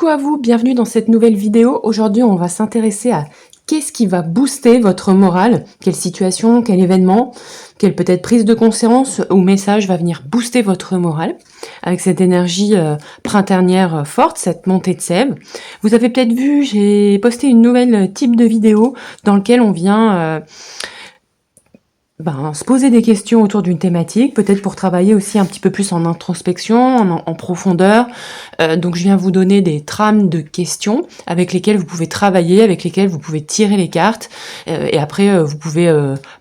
Coucou à vous, bienvenue dans cette nouvelle vidéo. Aujourd'hui, on va s'intéresser à qu'est-ce qui va booster votre morale, quelle situation, quel événement, quelle peut-être prise de conscience ou message va venir booster votre morale avec cette énergie printanière forte, cette montée de sève. Vous avez peut-être vu, j'ai posté une nouvelle type de vidéo dans lequel on vient se poser des questions autour d'une thématique, peut-être pour travailler aussi un petit peu plus en introspection, en profondeur. Donc je viens vous donner des trames de questions avec lesquelles vous pouvez travailler, avec lesquelles vous pouvez tirer les cartes, et après vous pouvez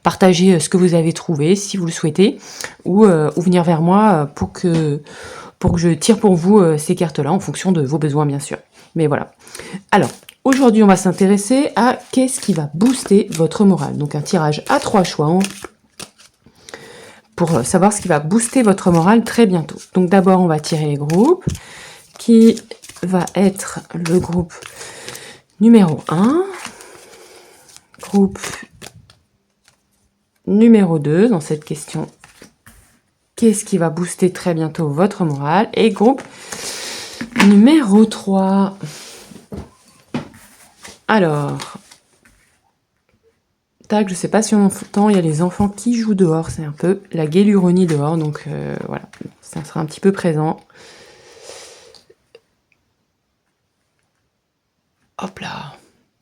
partager ce que vous avez trouvé si vous le souhaitez, ou venir vers moi pour que je tire pour vous ces cartes-là en fonction de vos besoins bien sûr. Mais voilà. Alors, aujourd'hui on va s'intéresser à qu'est-ce qui va booster votre morale. Donc un tirage à 3 choix pour savoir ce qui va booster votre morale très bientôt. Donc d'abord, on va tirer les groupes, qui va être le groupe numéro 1, groupe numéro 2 dans cette question. Qu'est-ce qui va booster très bientôt votre morale? Et groupe numéro 3. Alors, tac, je sais pas si on entend, il y a les enfants qui jouent dehors, c'est un peu la guéluronie dehors, donc voilà, ça sera un petit peu présent. Hop là.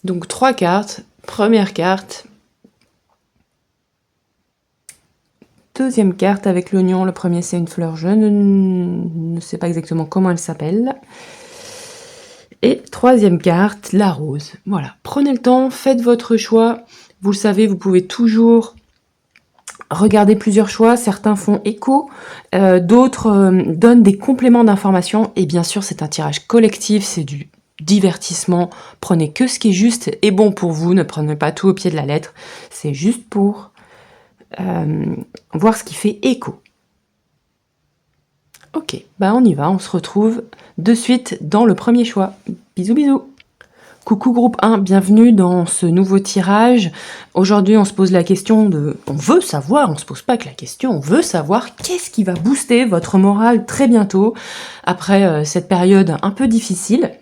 Donc 3 cartes, première carte, deuxième carte avec l'oignon, le premier c'est une fleur, je ne sais pas exactement comment elle s'appelle. Et troisième carte, la rose. Voilà, prenez le temps, faites votre choix. Vous le savez, vous pouvez toujours regarder plusieurs choix. Certains font écho, d'autres donnent des compléments d'informations. Et bien sûr, c'est un tirage collectif, c'est du divertissement. Prenez que ce qui est juste et bon pour vous. Ne prenez pas tout au pied de la lettre. C'est juste pour voir ce qui fait écho. Ok, on y va. On se retrouve de suite dans le premier choix. Bisous, bisous. Coucou groupe 1, bienvenue dans ce nouveau tirage. Aujourd'hui, on se pose la question on veut savoir, on se pose pas que la question, on veut savoir qu'est-ce qui va booster votre morale très bientôt, après cette période un peu difficile.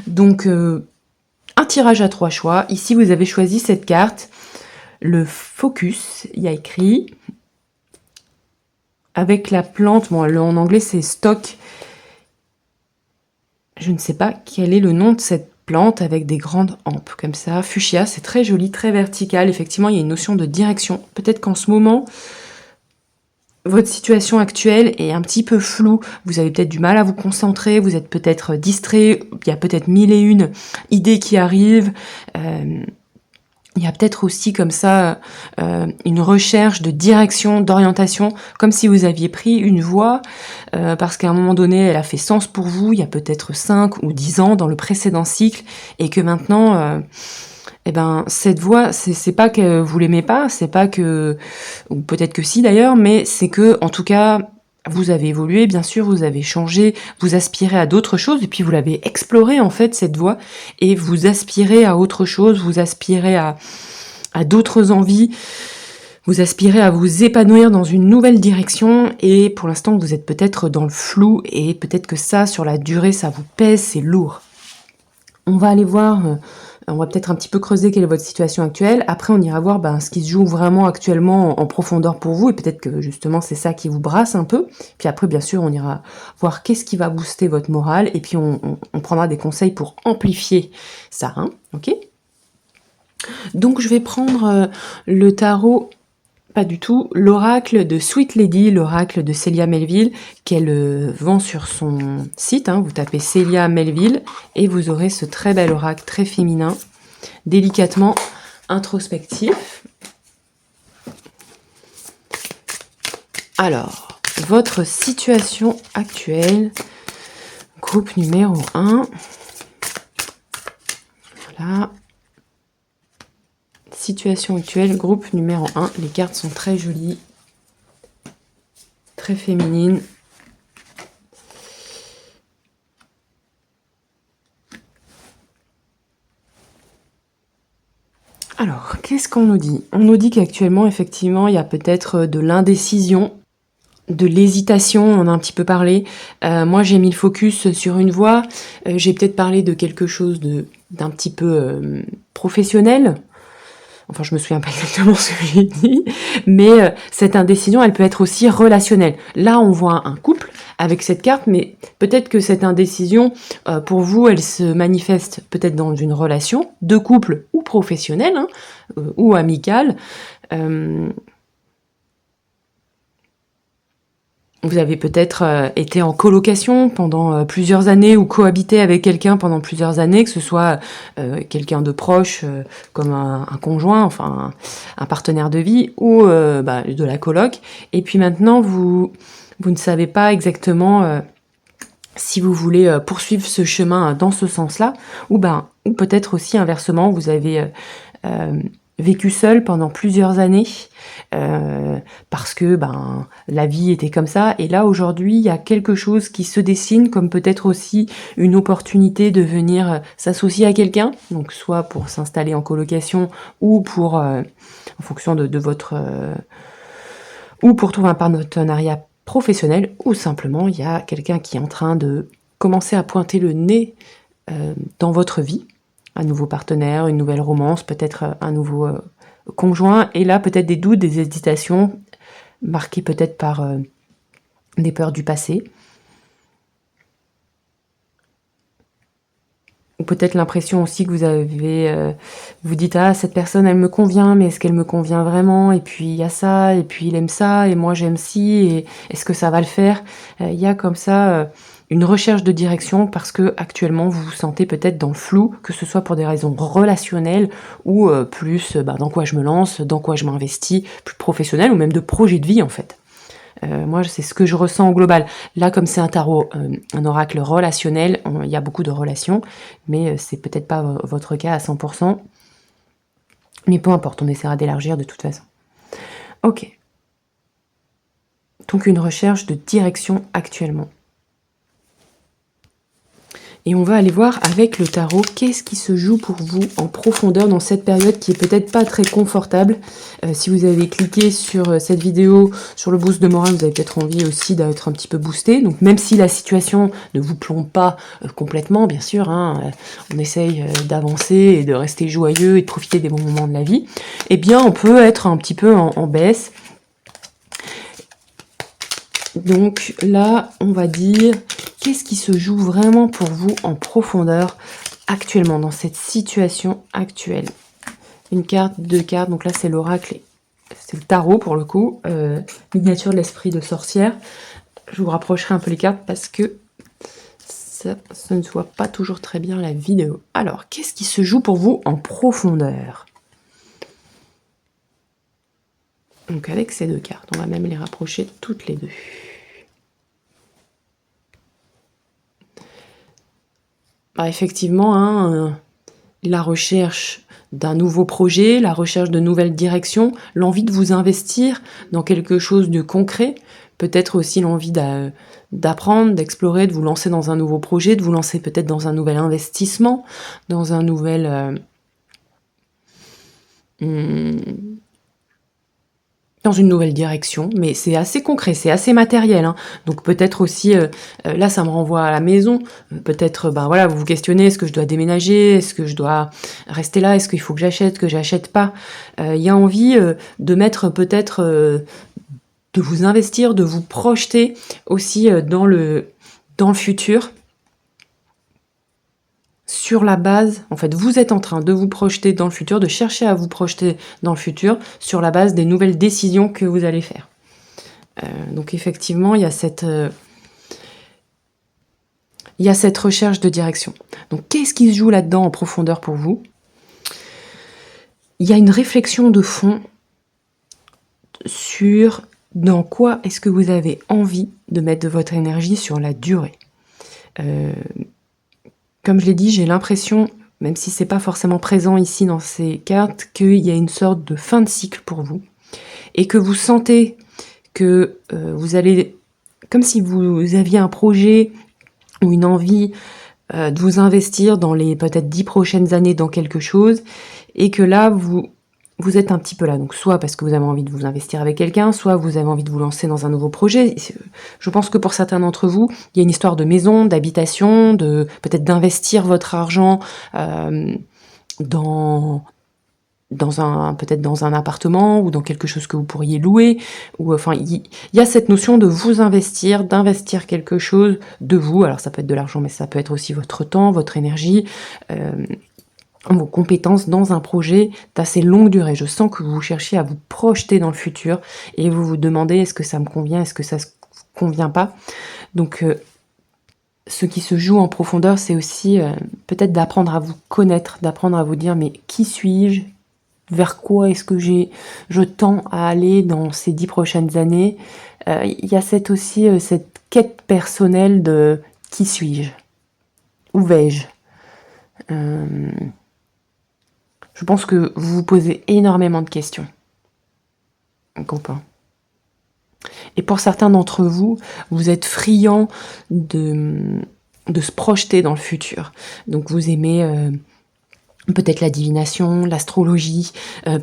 Donc, un tirage à 3 choix. Ici, vous avez choisi cette carte, le focus, il y a écrit, avec la plante, en anglais c'est stock. Je ne sais pas quel est le nom de cette plante avec des grandes hampes comme ça. Fuchsia, c'est très joli, très vertical. Effectivement, il y a une notion de direction. Peut-être qu'en ce moment, votre situation actuelle est un petit peu floue. Vous avez peut-être du mal à vous concentrer. Vous êtes peut-être distrait. Il y a peut-être 1001 idées qui arrivent. Il y a peut-être aussi comme ça une recherche de direction, d'orientation, comme si vous aviez pris une voie, parce qu'à un moment donné, elle a fait sens pour vous, il y a peut-être 5 ou 10 ans dans le précédent cycle, et que maintenant, cette voie, c'est pas que vous l'aimez pas, c'est pas que, ou peut-être que si d'ailleurs, mais c'est que, en tout cas, vous avez évolué, bien sûr, vous avez changé, vous aspirez à d'autres choses, et puis vous l'avez exploré en fait, cette voie, et vous aspirez à autre chose, vous aspirez à d'autres envies, vous aspirez à vous épanouir dans une nouvelle direction, et pour l'instant vous êtes peut-être dans le flou, et peut-être que ça, sur la durée, ça vous pèse, c'est lourd. On va aller voir... on va peut-être un petit peu creuser quelle est votre situation actuelle. Après, on ira voir ce qui se joue vraiment actuellement en profondeur pour vous. Et peut-être que justement, c'est ça qui vous brasse un peu. Puis après, bien sûr, on ira voir qu'est-ce qui va booster votre morale. Et puis, on prendra des conseils pour amplifier ça. Ok ? Donc, je vais prendre le tarot... Pas du tout. L'oracle de Sweet Lady, l'oracle de Célia Melville, qu'elle vend sur son site. Vous tapez Célia Melville et vous aurez ce très bel oracle, très féminin, délicatement introspectif. Alors, votre situation actuelle, groupe numéro 1. Voilà. Situation actuelle, groupe numéro 1. Les cartes sont très jolies, très féminines. Alors, qu'est-ce qu'on nous dit? On nous dit qu'actuellement, effectivement, il y a peut-être de l'indécision. de l'hésitation, on en a un petit peu parlé. Moi, j'ai mis le focus sur une voie. J'ai peut-être parlé de quelque chose d'un petit peu professionnel. Enfin, je me souviens pas exactement ce que j'ai dit, mais cette indécision, elle peut être aussi relationnelle. Là, on voit un couple avec cette carte, mais peut-être que cette indécision, pour vous, elle se manifeste peut-être dans une relation de couple ou professionnelle, hein, ou amicale. Vous avez peut-être été en colocation pendant plusieurs années ou cohabité avec quelqu'un pendant plusieurs années, que ce soit quelqu'un de proche, comme un conjoint, enfin un partenaire de vie, ou de la coloc. Et puis maintenant, vous ne savez pas exactement si vous voulez poursuivre ce chemin dans ce sens-là, ou peut-être aussi inversement, vous avez vécu seul pendant plusieurs années parce que la vie était comme ça, et là aujourd'hui il y a quelque chose qui se dessine, comme peut-être aussi une opportunité de venir s'associer à quelqu'un, donc soit pour s'installer en colocation ou pour en fonction de votre ou pour trouver un partenariat professionnel, ou simplement il y a quelqu'un qui est en train de commencer à pointer le nez dans votre vie, un nouveau partenaire, une nouvelle romance, peut-être un nouveau conjoint, et là peut-être des doutes, des hésitations, marquées peut-être par des peurs du passé, ou peut-être l'impression aussi que vous avez, vous dites cette personne elle me convient, mais est-ce qu'elle me convient vraiment, et puis il y a ça, et puis il aime ça, et moi j'aime ci, et est-ce que ça va le faire. Il y a comme ça une recherche de direction, parce que actuellement vous vous sentez peut-être dans le flou, que ce soit pour des raisons relationnelles ou plus dans quoi je me lance, dans quoi je m'investis, plus professionnel, ou même de projet de vie en fait. Moi, c'est ce que je ressens au global. Là, comme c'est un tarot, un oracle relationnel, il y a beaucoup de relations, mais c'est peut-être pas votre cas à 100%. Mais peu importe, on essaiera d'élargir de toute façon. Ok. Donc une recherche de direction actuellement. Et on va aller voir avec le tarot qu'est-ce qui se joue pour vous en profondeur dans cette période qui est peut-être pas très confortable. Si vous avez cliqué sur cette vidéo, sur le boost de morale, vous avez peut-être envie aussi d'être un petit peu boosté. Donc même si la situation ne vous plombe pas complètement, bien sûr, on essaye d'avancer et de rester joyeux et de profiter des bons moments de la vie, eh bien on peut être un petit peu en baisse. Donc là, on va dire, qu'est-ce qui se joue vraiment pour vous en profondeur actuellement, dans cette situation actuelle? Une carte, deux cartes, donc là c'est l'oracle, c'est le tarot pour le coup, miniature de l'esprit de sorcière. Je vous rapprocherai un peu les cartes parce que ça ne se voit pas toujours très bien la vidéo. Alors, qu'est-ce qui se joue pour vous en profondeur? Donc avec ces deux cartes, on va même les rapprocher toutes les deux. Effectivement, la recherche d'un nouveau projet, la recherche de nouvelles directions, l'envie de vous investir dans quelque chose de concret, peut-être aussi l'envie d'apprendre, d'explorer, de vous lancer dans un nouveau projet, de vous lancer peut-être dans un nouvel investissement, dans un nouvel... dans une nouvelle direction, mais c'est assez concret, c'est assez matériel, donc peut-être aussi, là ça me renvoie à la maison, peut-être, vous vous questionnez, est-ce que je dois déménager, est-ce que je dois rester là, est-ce qu'il faut que j'achète pas, il y a envie de mettre peut-être, de vous investir, de vous projeter aussi dans le futur, sur la base, en fait, vous êtes en train de vous projeter dans le futur, de chercher à vous projeter dans le futur, sur la base des nouvelles décisions que vous allez faire. Donc effectivement, il y a cette recherche de direction. Donc qu'est-ce qui se joue là-dedans en profondeur pour vous? Il y a une réflexion de fond sur dans quoi est-ce que vous avez envie de mettre de votre énergie sur la durée. Comme je l'ai dit, j'ai l'impression, même si c'est pas forcément présent ici dans ces cartes, qu'il y a une sorte de fin de cycle pour vous, et que vous sentez que vous allez, comme si vous aviez un projet ou une envie de vous investir dans les peut-être 10 prochaines années dans quelque chose, et que là, vous vous êtes un petit peu là, donc soit parce que vous avez envie de vous investir avec quelqu'un, soit vous avez envie de vous lancer dans un nouveau projet. Je pense que pour certains d'entre vous, il y a une histoire de maison, d'habitation, de peut-être d'investir votre argent dans peut-être dans un appartement ou dans quelque chose que vous pourriez louer, ou enfin il y a cette notion de vous investir, d'investir quelque chose de vous. Alors ça peut être de l'argent, mais ça peut être aussi votre temps, votre énergie, vos compétences dans un projet d'assez longue durée. Je sens que vous cherchez à vous projeter dans le futur et vous vous demandez est-ce que ça me convient, est-ce que ça ne convient pas. Donc ce qui se joue en profondeur, c'est aussi peut-être d'apprendre à vous connaître, d'apprendre à vous dire mais qui suis-je, vers quoi est-ce que je tends à aller dans ces 10 prochaines années. Il y a aussi cette quête personnelle de qui suis-je, où vais-je. Je pense que vous vous posez énormément de questions, copain. Et pour certains d'entre vous, vous êtes friands de se projeter dans le futur. Donc vous aimez peut-être la divination, l'astrologie,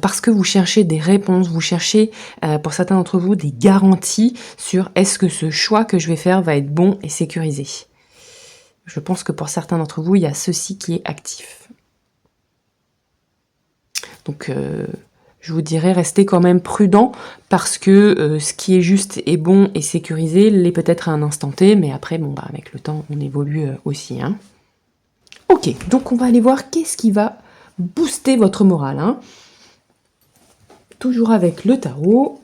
parce que vous cherchez des réponses, vous cherchez, pour certains d'entre vous, des garanties sur est-ce que ce choix que je vais faire va être bon et sécurisé. Je pense que pour certains d'entre vous, il y a ceci qui est actif. Donc je vous dirais restez quand même prudent parce que ce qui est juste et bon et sécurisé l'est peut-être à un instant T, mais après bon bah avec le temps on évolue aussi. Hein. Ok, donc on va aller voir qu'est-ce qui va booster votre morale. Hein. Toujours avec le tarot.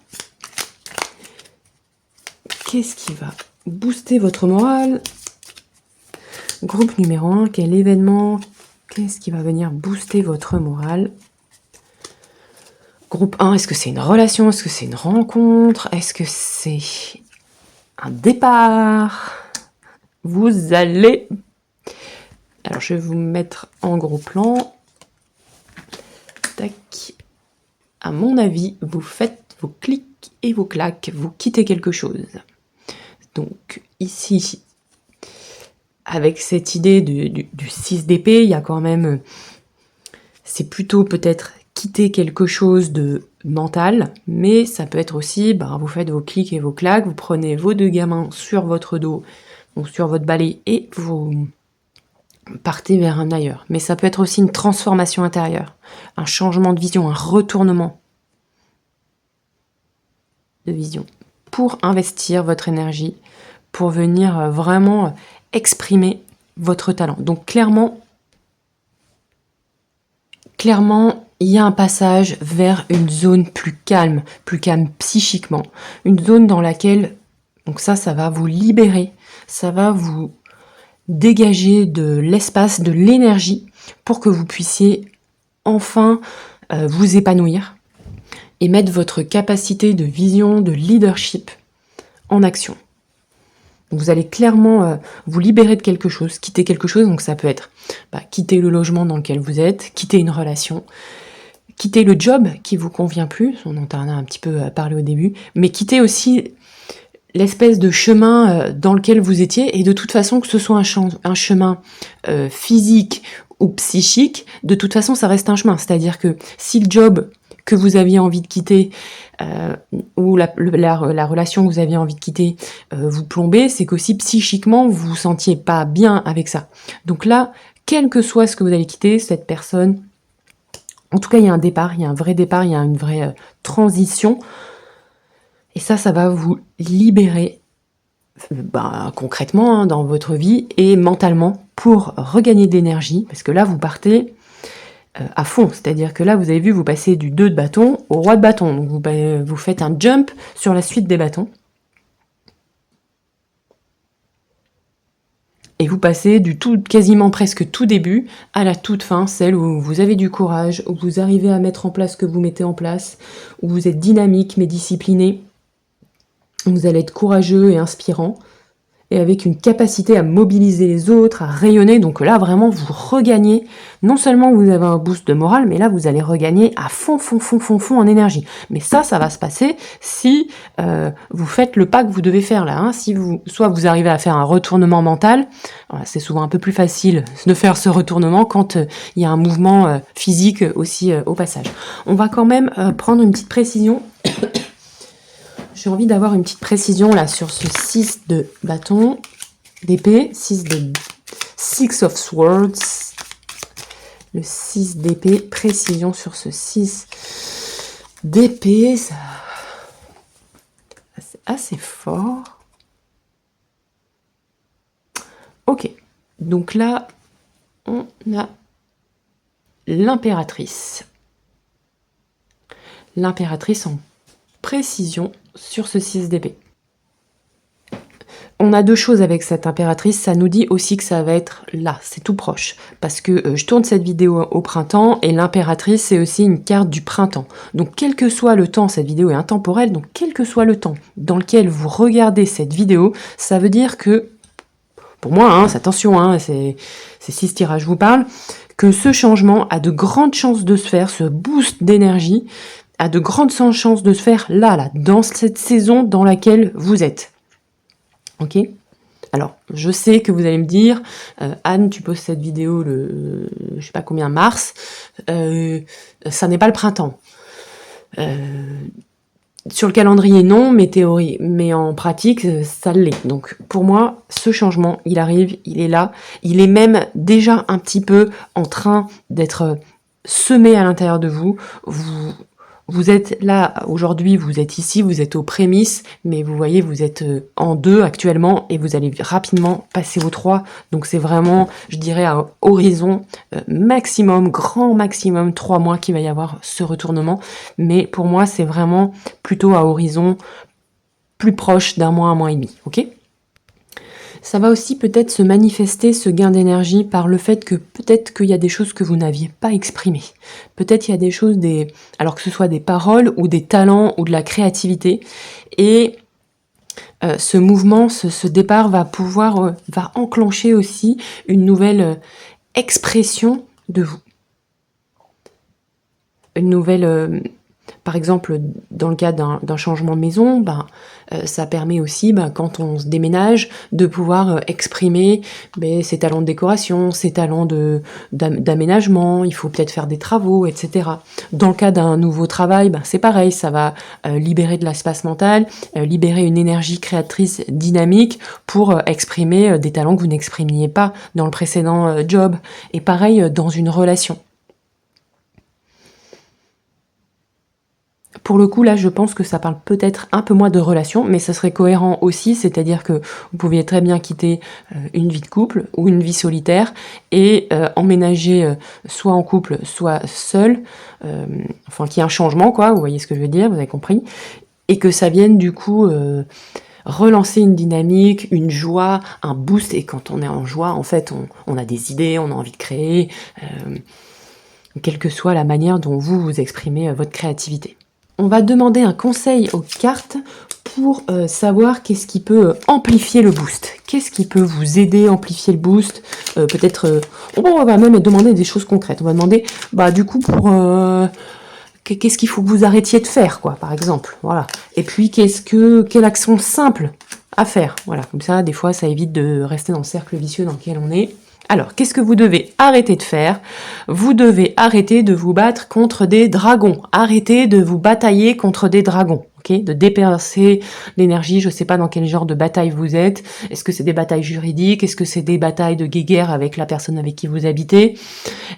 Qu'est-ce qui va booster votre morale? Groupe numéro 1, quel événement? Qu'est-ce qui va venir booster votre morale? Groupe 1, est-ce que c'est une relation? Est-ce que c'est une rencontre? Est-ce que c'est un départ? Vous allez... Alors, je vais vous mettre en gros plan. Tac. À mon avis, vous faites vos clics et vos claques. Vous quittez quelque chose. Donc, ici, avec cette idée du 6 d'épée, il y a quand même... C'est plutôt peut-être... quitter quelque chose de mental, mais ça peut être aussi, vous faites vos clics et vos claques, vous prenez vos 2 gamins sur votre dos, ou sur votre balai, et vous partez vers un ailleurs. Mais ça peut être aussi une transformation intérieure, un changement de vision, un retournement de vision, pour investir votre énergie, pour venir vraiment exprimer votre talent. Donc clairement, il y a un passage vers une zone plus calme psychiquement. Une zone dans laquelle, donc ça va vous libérer, ça va vous dégager de l'espace, de l'énergie pour que vous puissiez enfin vous épanouir et mettre votre capacité de vision, de leadership en action. Donc vous allez clairement vous libérer de quelque chose, quitter quelque chose, donc ça peut être quitter le logement dans lequel vous êtes, quitter une relation, quitter le job qui vous convient plus, on en a un petit peu parlé au début, mais quitter aussi l'espèce de chemin dans lequel vous étiez, et de toute façon, que ce soit un chemin physique ou psychique, de toute façon, ça reste un chemin. C'est-à-dire que si le job que vous aviez envie de quitter, ou la relation que vous aviez envie de quitter, vous plombez, c'est qu'aussi psychiquement, vous vous sentiez pas bien avec ça. Donc là, quel que soit ce que vous allez quitter, cette personne, en tout cas, il y a un départ, il y a un vrai départ, il y a une vraie transition. Et ça va vous libérer concrètement dans votre vie et mentalement pour regagner de l'énergie. Parce que là, vous partez à fond. C'est-à-dire que là, vous avez vu, vous passez du 2 de bâton au roi de bâton. Donc vous faites un jump sur la suite des bâtons. Et vous passez du tout, quasiment presque tout début, à la toute fin, celle où vous avez du courage, où vous arrivez à mettre en place ce que vous mettez en place, où vous êtes dynamique mais discipliné, où vous allez être courageux et inspirant. et avec une capacité à mobiliser les autres, à rayonner. Donc là, vraiment, vous regagnez. Non seulement vous avez un boost de morale, mais là, vous allez regagner à fond en énergie. Mais ça va se passer si vous faites le pas que vous devez faire là. Si soit vous arrivez à faire un retournement mental, c'est souvent un peu plus facile de faire ce retournement quand il y a un mouvement physique aussi au passage. On va quand même prendre une petite précision. J'ai envie d'avoir une petite précision là sur ce 6 de bâton, d'épée, 6 of swords, le 6 d'épée, précision sur ce 6 d'épée, ça c'est assez fort. Ok, donc là, on a l'impératrice. L'impératrice en précision sur ce 6 d'épée. On a deux choses avec cette impératrice, ça nous dit aussi que ça va être là, c'est tout proche. Parce que je tourne cette vidéo au printemps et l'impératrice c'est aussi une carte du printemps. Donc quel que soit le temps, cette vidéo est intemporelle, donc quel que soit le temps dans lequel vous regardez cette vidéo, ça veut dire que, pour moi, attention, c'est 6 tirages, je vous parle, que ce changement a de grandes chances de se faire, ce boost d'énergie, a de grandes chances de se faire là, dans cette saison dans laquelle vous êtes. Ok ? Alors, je sais que vous allez me dire, Anne, tu postes cette vidéo le, je sais pas combien, mars, ça n'est pas le printemps. Sur le calendrier, non, mais théorie, mais en pratique, ça l'est. Donc, pour moi, ce changement, il arrive, il est là, il est même déjà un petit peu en train d'être semé à l'intérieur de vous. Vous êtes là, aujourd'hui, vous êtes ici, vous êtes aux prémices, mais vous voyez, vous êtes en 2 actuellement, et vous allez rapidement passer aux 3. Donc c'est vraiment, je dirais, à horizon maximum, grand maximum, 3 mois qu'il va y avoir ce retournement. Mais pour moi, c'est vraiment plutôt à horizon plus proche d'un mois et demi, ok ? Ça va aussi peut-être se manifester, ce gain d'énergie, par le fait que peut-être qu'il y a des choses que vous n'aviez pas exprimées. Peut-être il y a des choses, alors que ce soit des paroles ou des talents ou de la créativité. Et ce mouvement, ce départ va enclencher aussi une nouvelle expression de vous. Une nouvelle... Par exemple, dans le cas d'un changement de maison, ça permet aussi, quand on se déménage, de pouvoir exprimer ses talents de décoration, ses talents d'aménagement, il faut peut-être faire des travaux, etc. Dans le cas d'un nouveau travail, c'est pareil, ça va libérer de l'espace mental, libérer une énergie créatrice dynamique pour exprimer des talents que vous n'exprimiez pas dans le précédent job. Et pareil dans une relation. Pour le coup, là, je pense que ça parle peut-être un peu moins de relation, mais ça serait cohérent aussi, c'est-à-dire que vous pouviez très bien quitter une vie de couple ou une vie solitaire et emménager soit en couple, soit seul, enfin qu'il y ait un changement, quoi, vous voyez ce que je veux dire, vous avez compris, et que ça vienne du coup relancer une dynamique, une joie, un boost, et quand on est en joie, en fait, on a des idées, on a envie de créer, quelle que soit la manière dont vous exprimez votre créativité. On va demander un conseil aux cartes pour savoir qu'est-ce qui peut amplifier le boost. Qu'est-ce qui peut vous aider à amplifier le boost. Peut-être, on va même demander des choses concrètes. On va demander, du coup, qu'est-ce qu'il faut que vous arrêtiez de faire, quoi, par exemple. Voilà. Et puis, quelle action simple à faire. Voilà. Comme ça, des fois, ça évite de rester dans le cercle vicieux dans lequel on est. Alors, qu'est-ce que vous devez arrêter de faire ? Vous devez arrêter de vous battre contre des dragons. Arrêtez de vous batailler contre des dragons. Okay, de dépenser l'énergie, je ne sais pas dans quel genre de bataille vous êtes. Est-ce que c'est des batailles juridiques ? Est-ce que c'est des batailles de guéguerre avec la personne avec qui vous habitez ?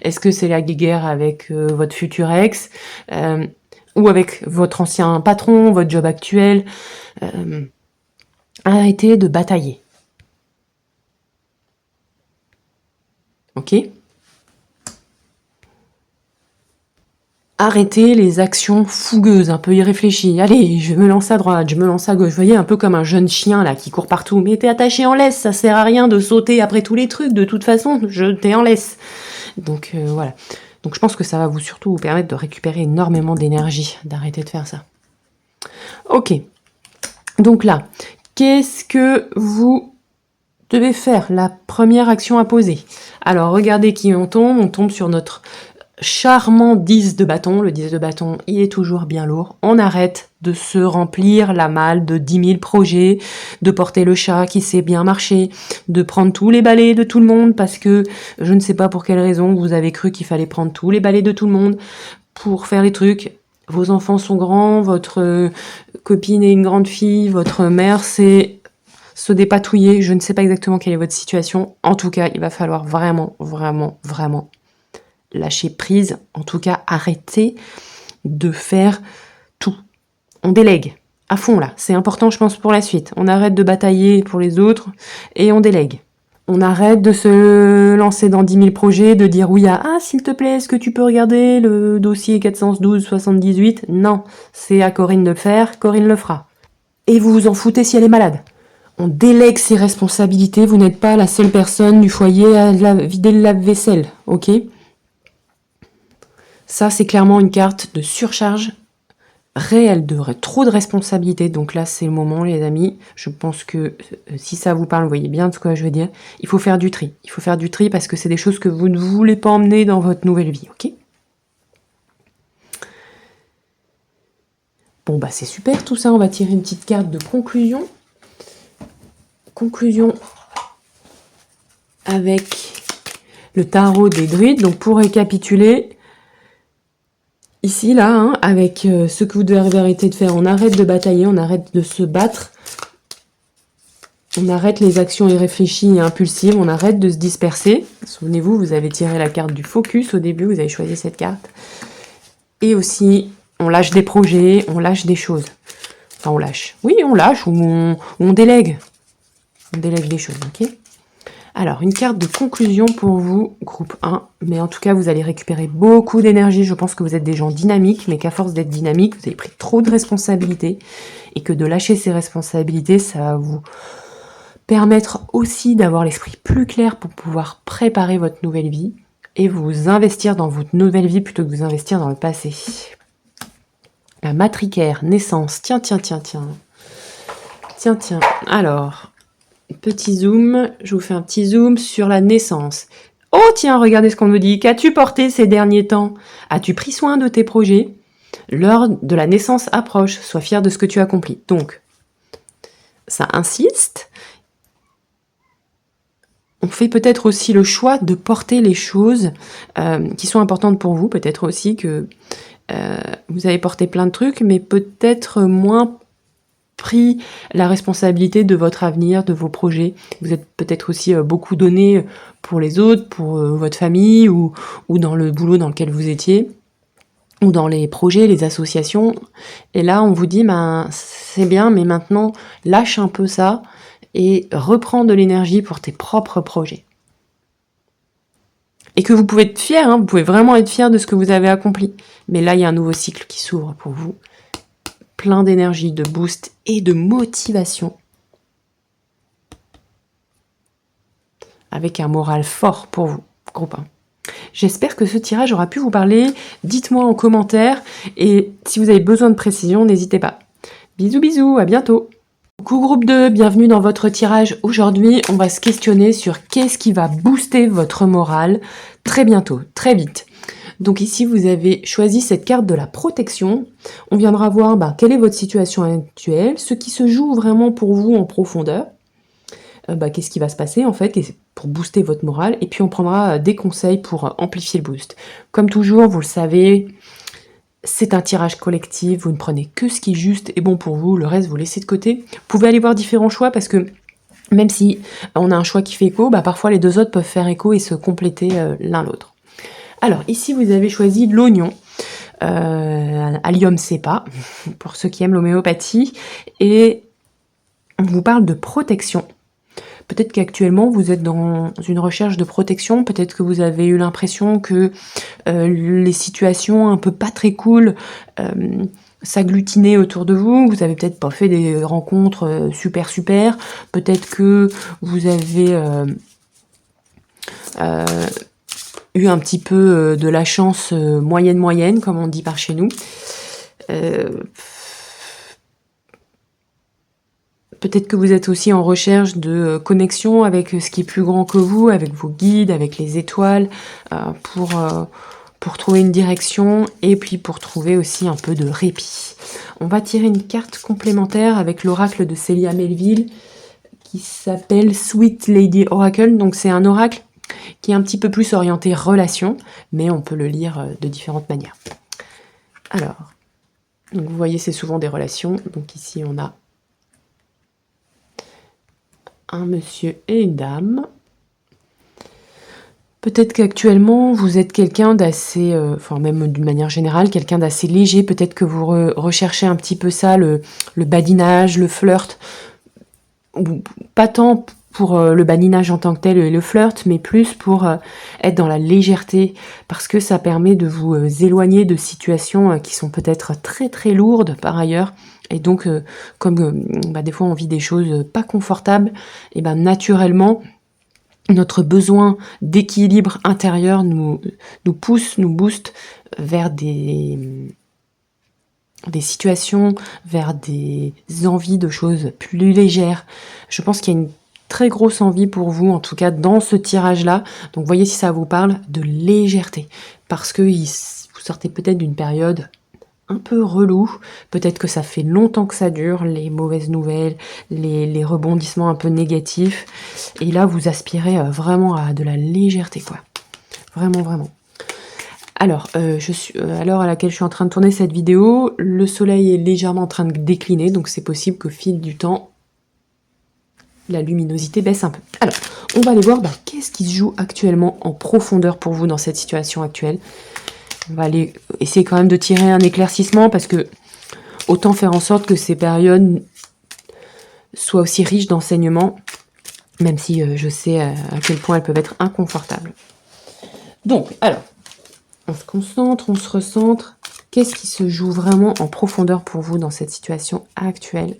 Est-ce que c'est la guéguerre avec votre futur ex ? Ou avec votre ancien patron, votre job actuel ? Arrêtez de batailler. Ok ? Arrêtez les actions fougueuses, un peu irréfléchies. Allez, je me lance à droite, je me lance à gauche. Vous voyez, un peu comme un jeune chien là qui court partout. Mais t'es attaché en laisse, ça sert à rien de sauter après tous les trucs. De toute façon, t'es en laisse. Donc voilà. Donc je pense que ça va surtout vous permettre de récupérer énormément d'énergie, d'arrêter de faire ça. Ok. Donc là, qu'est-ce que vous devez faire la première action à poser. Alors, regardez qui on tombe sur notre charmant 10 de bâton. Le 10 de bâton, il est toujours bien lourd. On arrête de se remplir la malle de 10 000 projets, de porter le chat qui sait bien marcher, de prendre tous les balais de tout le monde parce que je ne sais pas pour quelle raison vous avez cru qu'il fallait prendre tous les balais de tout le monde pour faire les trucs. Vos enfants sont grands, votre copine est une grande fille, votre mère c'est se dépatouiller. Je ne sais pas exactement quelle est votre situation. En tout cas, il va falloir vraiment, vraiment, vraiment lâcher prise. En tout cas, arrêter de faire tout. On délègue à fond là. C'est important, je pense, pour la suite. On arrête de batailler pour les autres et on délègue. On arrête de se lancer dans 10 000 projets, de dire oui à « Ah, s'il te plaît, est-ce que tu peux regarder le dossier 412-78 ?» Non, c'est à Corinne de le faire, Corinne le fera. Et vous vous en foutez si elle est malade. On délègue ses responsabilités, vous n'êtes pas la seule personne du foyer à vider le lave-vaisselle, ok ? Ça, c'est clairement une carte de surcharge réelle, de trop de responsabilités. Donc là, c'est le moment, les amis. Je pense que si ça vous parle, vous voyez bien de ce que je veux dire. Il faut faire du tri. Il faut faire du tri parce que c'est des choses que vous ne voulez pas emmener dans votre nouvelle vie, ok ? Bon, bah c'est super tout ça. On va tirer une petite carte de conclusion. Conclusion avec le tarot des druides. Donc pour récapituler, ici, là, hein, avec ce que vous devez arrêter de faire, on arrête de batailler, on arrête de se battre, on arrête les actions irréfléchies et impulsives, on arrête de se disperser. Souvenez-vous, vous avez tiré la carte du focus au début, vous avez choisi cette carte. Et aussi, on lâche des projets, on lâche des choses. Enfin, on lâche. Oui, on lâche ou on délègue. On délègue des choses, ok ? Alors, une carte de conclusion pour vous, groupe 1. Mais en tout cas, vous allez récupérer beaucoup d'énergie. Je pense que vous êtes des gens dynamiques, mais qu'à force d'être dynamique, vous avez pris trop de responsabilités. Et que de lâcher ces responsabilités, ça va vous permettre aussi d'avoir l'esprit plus clair pour pouvoir préparer votre nouvelle vie et vous investir dans votre nouvelle vie plutôt que de vous investir dans le passé. La matricaire, naissance. Tiens. Alors... Petit zoom, je vous fais un petit zoom sur la naissance. Oh tiens, regardez ce qu'on nous dit. Qu'as-tu porté ces derniers temps ? As-tu pris soin de tes projets ? L'heure de la naissance approche. Sois fier de ce que tu accomplis. Donc, ça insiste. On fait peut-être aussi le choix de porter les choses qui sont importantes pour vous. Peut-être aussi que vous avez porté plein de trucs, mais peut-être moins pris la responsabilité de votre avenir, de vos projets. Vous êtes peut-être aussi beaucoup donné pour les autres, pour votre famille ou dans le boulot dans lequel vous étiez, ou dans les projets, les associations. Et là, on vous dit, c'est bien, mais maintenant, lâche un peu ça et reprends de l'énergie pour tes propres projets. Et que vous pouvez être fier, hein, vous pouvez vraiment être fier de ce que vous avez accompli. Mais là, il y a un nouveau cycle qui s'ouvre pour vous. Plein d'énergie, de boost et de motivation. Avec un moral fort pour vous, groupe 1. J'espère que ce tirage aura pu vous parler. Dites-moi en commentaire et si vous avez besoin de précision, n'hésitez pas. Bisous, à bientôt. Coucou groupe 2, bienvenue dans votre tirage. Aujourd'hui, on va se questionner sur qu'est-ce qui va booster votre moral très bientôt, très vite. Donc ici, vous avez choisi cette carte de la protection. On viendra voir quelle est votre situation actuelle, ce qui se joue vraiment pour vous en profondeur. Qu'est-ce qui va se passer en fait pour booster votre morale. Et puis on prendra des conseils pour amplifier le boost. Comme toujours, vous le savez, c'est un tirage collectif. Vous ne prenez que ce qui est juste et bon pour vous. Le reste, vous laissez de côté. Vous pouvez aller voir différents choix parce que même si on a un choix qui fait écho, parfois les deux autres peuvent faire écho et se compléter l'un l'autre. Alors, ici, vous avez choisi l'oignon, Allium cepa, pour ceux qui aiment l'homéopathie, et on vous parle de protection. Peut-être qu'actuellement, vous êtes dans une recherche de protection, peut-être que vous avez eu l'impression que les situations un peu pas très cool s'agglutinaient autour de vous, vous avez peut-être pas fait des rencontres super, peut-être que vous avez... eu un petit peu de la chance moyenne, comme on dit par chez nous. Peut-être que vous êtes aussi en recherche de connexion avec ce qui est plus grand que vous, avec vos guides, avec les étoiles, pour trouver une direction et puis pour trouver aussi un peu de répit. On va tirer une carte complémentaire avec l'oracle de Célia Melville qui s'appelle Sweet Lady Oracle. Donc c'est un oracle qui est un petit peu plus orienté relation, mais on peut le lire de différentes manières. Alors, donc vous voyez, c'est souvent des relations. Donc ici, on a un monsieur et une dame. Peut-être qu'actuellement, vous êtes quelqu'un d'assez, enfin même d'une manière générale, quelqu'un d'assez léger. Peut-être que vous recherchez un petit peu ça, le badinage, le flirt. Pas tant pour le badinage en tant que tel et le flirt, mais plus pour être dans la légèreté, parce que ça permet de vous éloigner de situations qui sont peut-être très très lourdes par ailleurs. Et donc, comme des fois on vit des choses pas confortables, et naturellement, notre besoin d'équilibre intérieur nous pousse, nous booste vers des situations, vers des envies de choses plus légères. Je pense qu'il y a une très grosse envie pour vous, en tout cas dans ce tirage-là. Donc voyez si ça vous parle, de légèreté. Parce que vous sortez peut-être d'une période un peu relou, peut-être que ça fait longtemps que ça dure, les mauvaises nouvelles, les rebondissements un peu négatifs, et là vous aspirez vraiment à de la légèreté, quoi. Vraiment, vraiment. Alors, à l'heure à laquelle je suis en train de tourner cette vidéo, le soleil est légèrement en train de décliner, donc c'est possible qu'au fil du temps, la luminosité baisse un peu. Alors, on va aller voir qu'est-ce qui se joue actuellement en profondeur pour vous dans cette situation actuelle. On va aller essayer quand même de tirer un éclaircissement parce que autant faire en sorte que ces périodes soient aussi riches d'enseignements, même si je sais à quel point elles peuvent être inconfortables. Donc, alors, on se concentre, on se recentre. Qu'est-ce qui se joue vraiment en profondeur pour vous dans cette situation actuelle?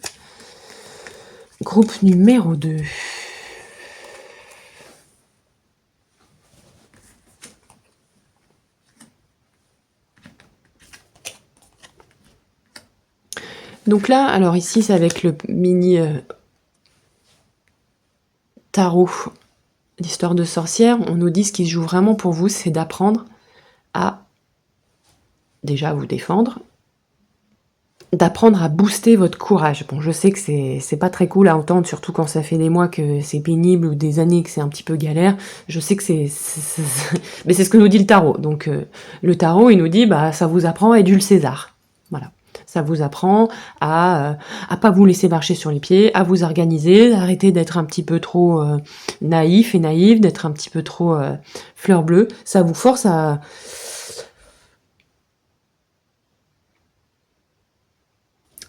Groupe numéro 2. Donc là, alors ici, c'est avec le mini tarot d'histoire de sorcière. On nous dit ce qui se joue vraiment pour vous, c'est d'apprendre à déjà vous défendre, d'apprendre à booster votre courage. Bon, je sais que c'est pas très cool à entendre, surtout quand ça fait des mois que c'est pénible ou des années que c'est un petit peu galère. Je sais que mais c'est ce que nous dit le tarot. Donc le tarot, il nous dit, ça vous apprend à être Jules César. Voilà. Ça vous apprend à pas vous laisser marcher sur les pieds, à vous organiser, arrêter d'être un petit peu trop naïf et naïve, d'être un petit peu trop fleur bleue. Ça vous force à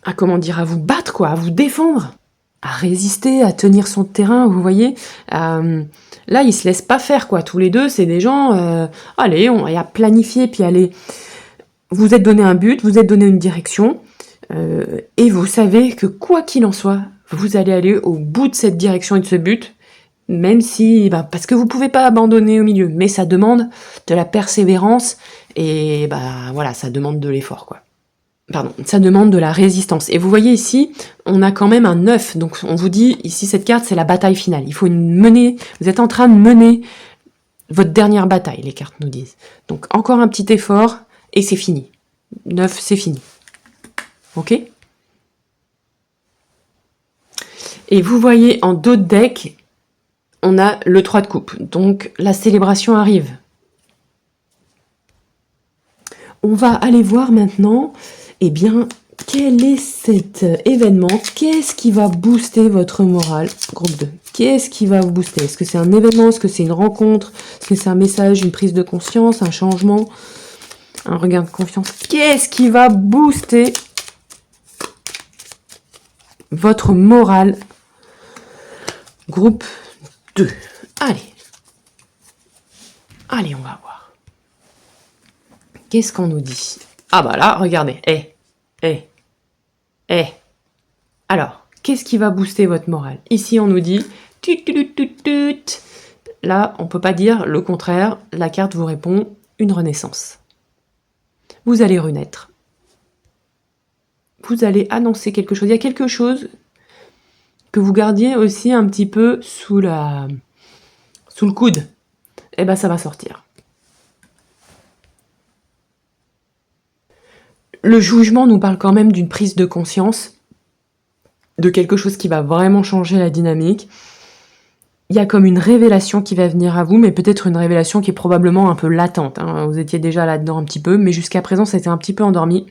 vous battre, quoi, à vous défendre, à résister, à tenir son terrain, vous voyez. Là, ils se laissent pas faire, quoi. Tous les deux, c'est des gens, allez, on va planifier, puis allez, vous êtes donné un but, vous êtes donné une direction, et vous savez que quoi qu'il en soit, vous allez aller au bout de cette direction et de ce but, même si, parce que vous pouvez pas abandonner au milieu, mais ça demande de la persévérance, et voilà, ça demande de l'effort, quoi. Pardon, ça demande de la résistance. Et vous voyez ici, on a quand même un 9. Donc on vous dit, ici, cette carte, c'est la bataille finale. Il faut mener, vous êtes en train de mener votre dernière bataille, les cartes nous disent. Donc encore un petit effort, et c'est fini. 9, c'est fini. Ok? Et vous voyez, en dos de deck, on a le 3 de coupe. Donc la célébration arrive. On va aller voir maintenant, eh bien, quel est cet événement? Qu'est-ce qui va booster votre morale? Groupe 2. Qu'est-ce qui va vous booster? Est-ce que c'est un événement? Est-ce que c'est une rencontre? Est-ce que c'est un message, une prise de conscience, un changement, un regain de confiance? Qu'est-ce qui va booster votre morale? Groupe 2. Allez. Allez, on va voir. Qu'est-ce qu'on nous dit? Ah là, regardez. Alors, qu'est-ce qui va booster votre morale? Ici, on nous dit... Là, on peut pas dire le contraire. La carte vous répond une renaissance. Vous allez renaître. Vous allez annoncer quelque chose. Il y a quelque chose que vous gardiez aussi un petit peu sous le coude, eh ben ça va sortir. Le jugement nous parle quand même d'une prise de conscience, de quelque chose qui va vraiment changer la dynamique. Il y a comme une révélation qui va venir à vous, mais peut-être une révélation qui est probablement un peu latente, hein. Vous étiez déjà là-dedans un petit peu, mais jusqu'à présent, ça a été un petit peu endormi.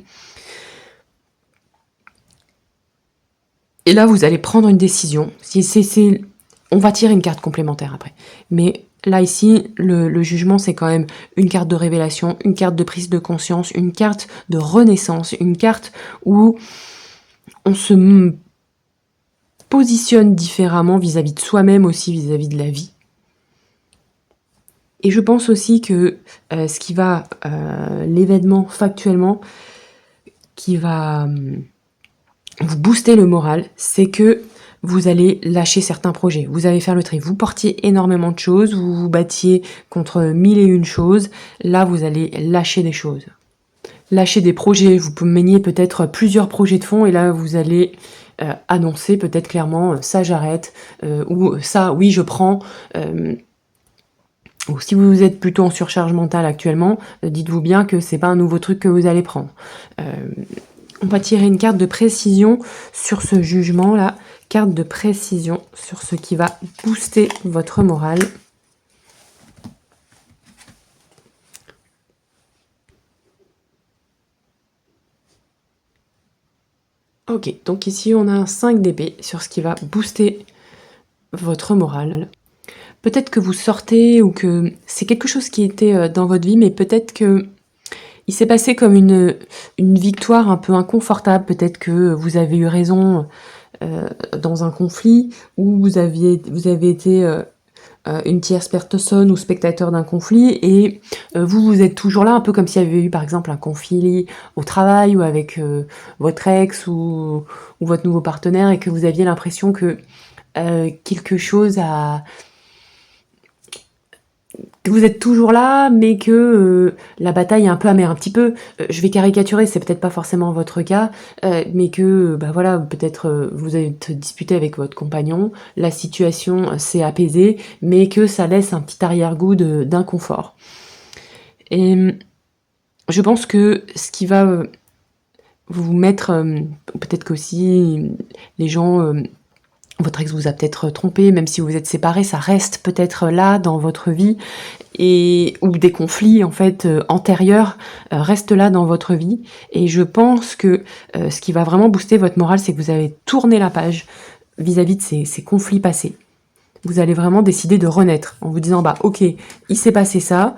Et là, vous allez prendre une décision. On va tirer une carte complémentaire après. Mais là, ici, le jugement, c'est quand même une carte de révélation, une carte de prise de conscience, une carte de renaissance, une carte où on se positionne différemment vis-à-vis de soi-même aussi, vis-à-vis de la vie. Et je pense aussi que ce qui va, l'événement factuellement, qui va vous booster le moral, c'est que vous allez lâcher certains projets, vous allez faire le tri. Vous portiez énormément de choses, vous vous battiez contre 1001 choses, là vous allez lâcher des choses. Lâcher des projets, vous meniez peut-être plusieurs projets de fond et là vous allez annoncer peut-être clairement ça j'arrête, ou ça oui je prends. Ou si vous êtes plutôt en surcharge mentale actuellement, dites-vous bien que c'est pas un nouveau truc que vous allez prendre. On va tirer une carte de précision sur ce jugement-là. Carte de précision sur ce qui va booster votre morale. Ok, donc ici on a un 5 d'épée sur ce qui va booster votre morale. Peut-être que vous sortez ou que c'est quelque chose qui était dans votre vie, mais peut-être que il s'est passé comme une victoire un peu inconfortable. Peut-être que vous avez eu raison dans un conflit, ou vous avez été une tierce personne ou spectateur d'un conflit, et vous êtes toujours là, un peu comme s'il y avait eu par exemple un conflit au travail ou avec votre ex ou votre nouveau partenaire, et que vous aviez l'impression que quelque chose a... que vous êtes toujours là, mais que la bataille est un peu amère, un petit peu. Je vais caricaturer, c'est peut-être pas forcément votre cas, mais que, bah voilà, peut-être vous êtes disputé avec votre compagnon, la situation s'est apaisée, mais que ça laisse un petit arrière-goût d'inconfort. Et je pense que ce qui va vous mettre, peut-être qu'aussi les gens... votre ex vous a peut-être trompé, même si vous êtes séparés, ça reste peut-être là dans votre vie, ou des conflits en fait antérieurs restent là dans votre vie. Et je pense que ce qui va vraiment booster votre morale, c'est que vous allez tourner la page vis-à-vis de ces conflits passés. Vous allez vraiment décider de renaître en vous disant bah ok, il s'est passé ça.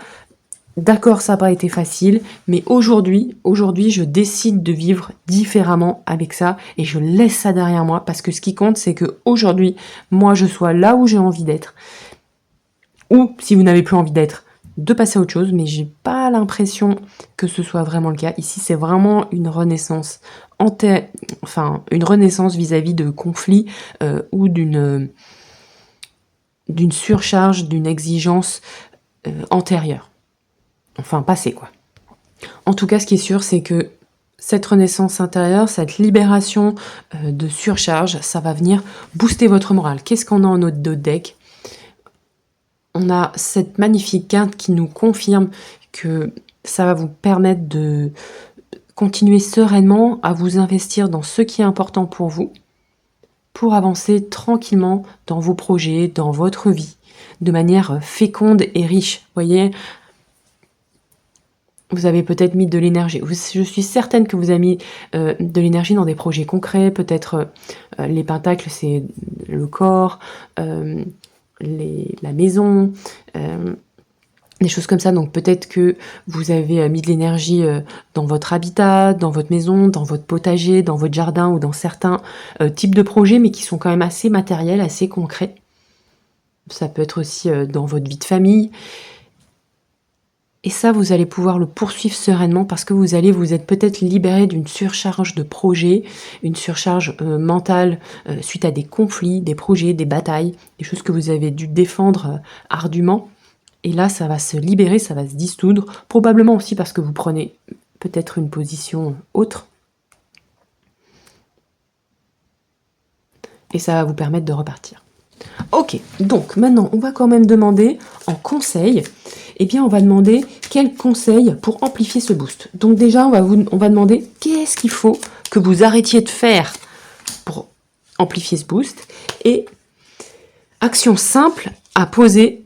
D'accord, ça n'a pas été facile, mais aujourd'hui, je décide de vivre différemment avec ça et je laisse ça derrière moi, parce que ce qui compte, c'est que aujourd'hui, moi, je sois là où j'ai envie d'être. Ou, si vous n'avez plus envie d'être, de passer à autre chose, mais j'ai pas l'impression que ce soit vraiment le cas. Ici, c'est vraiment une renaissance une renaissance vis-à-vis de conflits ou d'une surcharge, d'une exigence antérieure. Enfin, passé quoi. En tout cas, ce qui est sûr, c'est que cette renaissance intérieure, cette libération de surcharge, ça va venir booster votre morale. Qu'est-ce qu'on a en notre deck ? On a cette magnifique carte qui nous confirme que ça va vous permettre de continuer sereinement à vous investir dans ce qui est important pour vous, pour avancer tranquillement dans vos projets, dans votre vie, de manière féconde et riche. Vous voyez ? Vous avez peut-être mis de l'énergie. Je suis certaine que vous avez mis de l'énergie dans des projets concrets. Peut-être les pentacles, c'est le corps, la maison, des choses comme ça. Donc peut-être que vous avez mis de l'énergie dans votre habitat, dans votre maison, dans votre potager, dans votre jardin, ou dans certains types de projets, mais qui sont quand même assez matériels, assez concrets. Ça peut être aussi dans votre vie de famille. Et ça, vous allez pouvoir le poursuivre sereinement, parce que vous allez vous être peut-être libéré d'une surcharge de projets, une surcharge mentale suite à des conflits, des projets, des batailles, des choses que vous avez dû défendre ardument. Et là, ça va se libérer, ça va se dissoudre, probablement aussi parce que vous prenez peut-être une position autre. Et ça va vous permettre de repartir. Ok, donc maintenant, on va quand même demander en conseil, eh bien on va demander quel conseil pour amplifier ce boost. Donc déjà, on va demander qu'est-ce qu'il faut que vous arrêtiez de faire pour amplifier ce boost. Et action simple à poser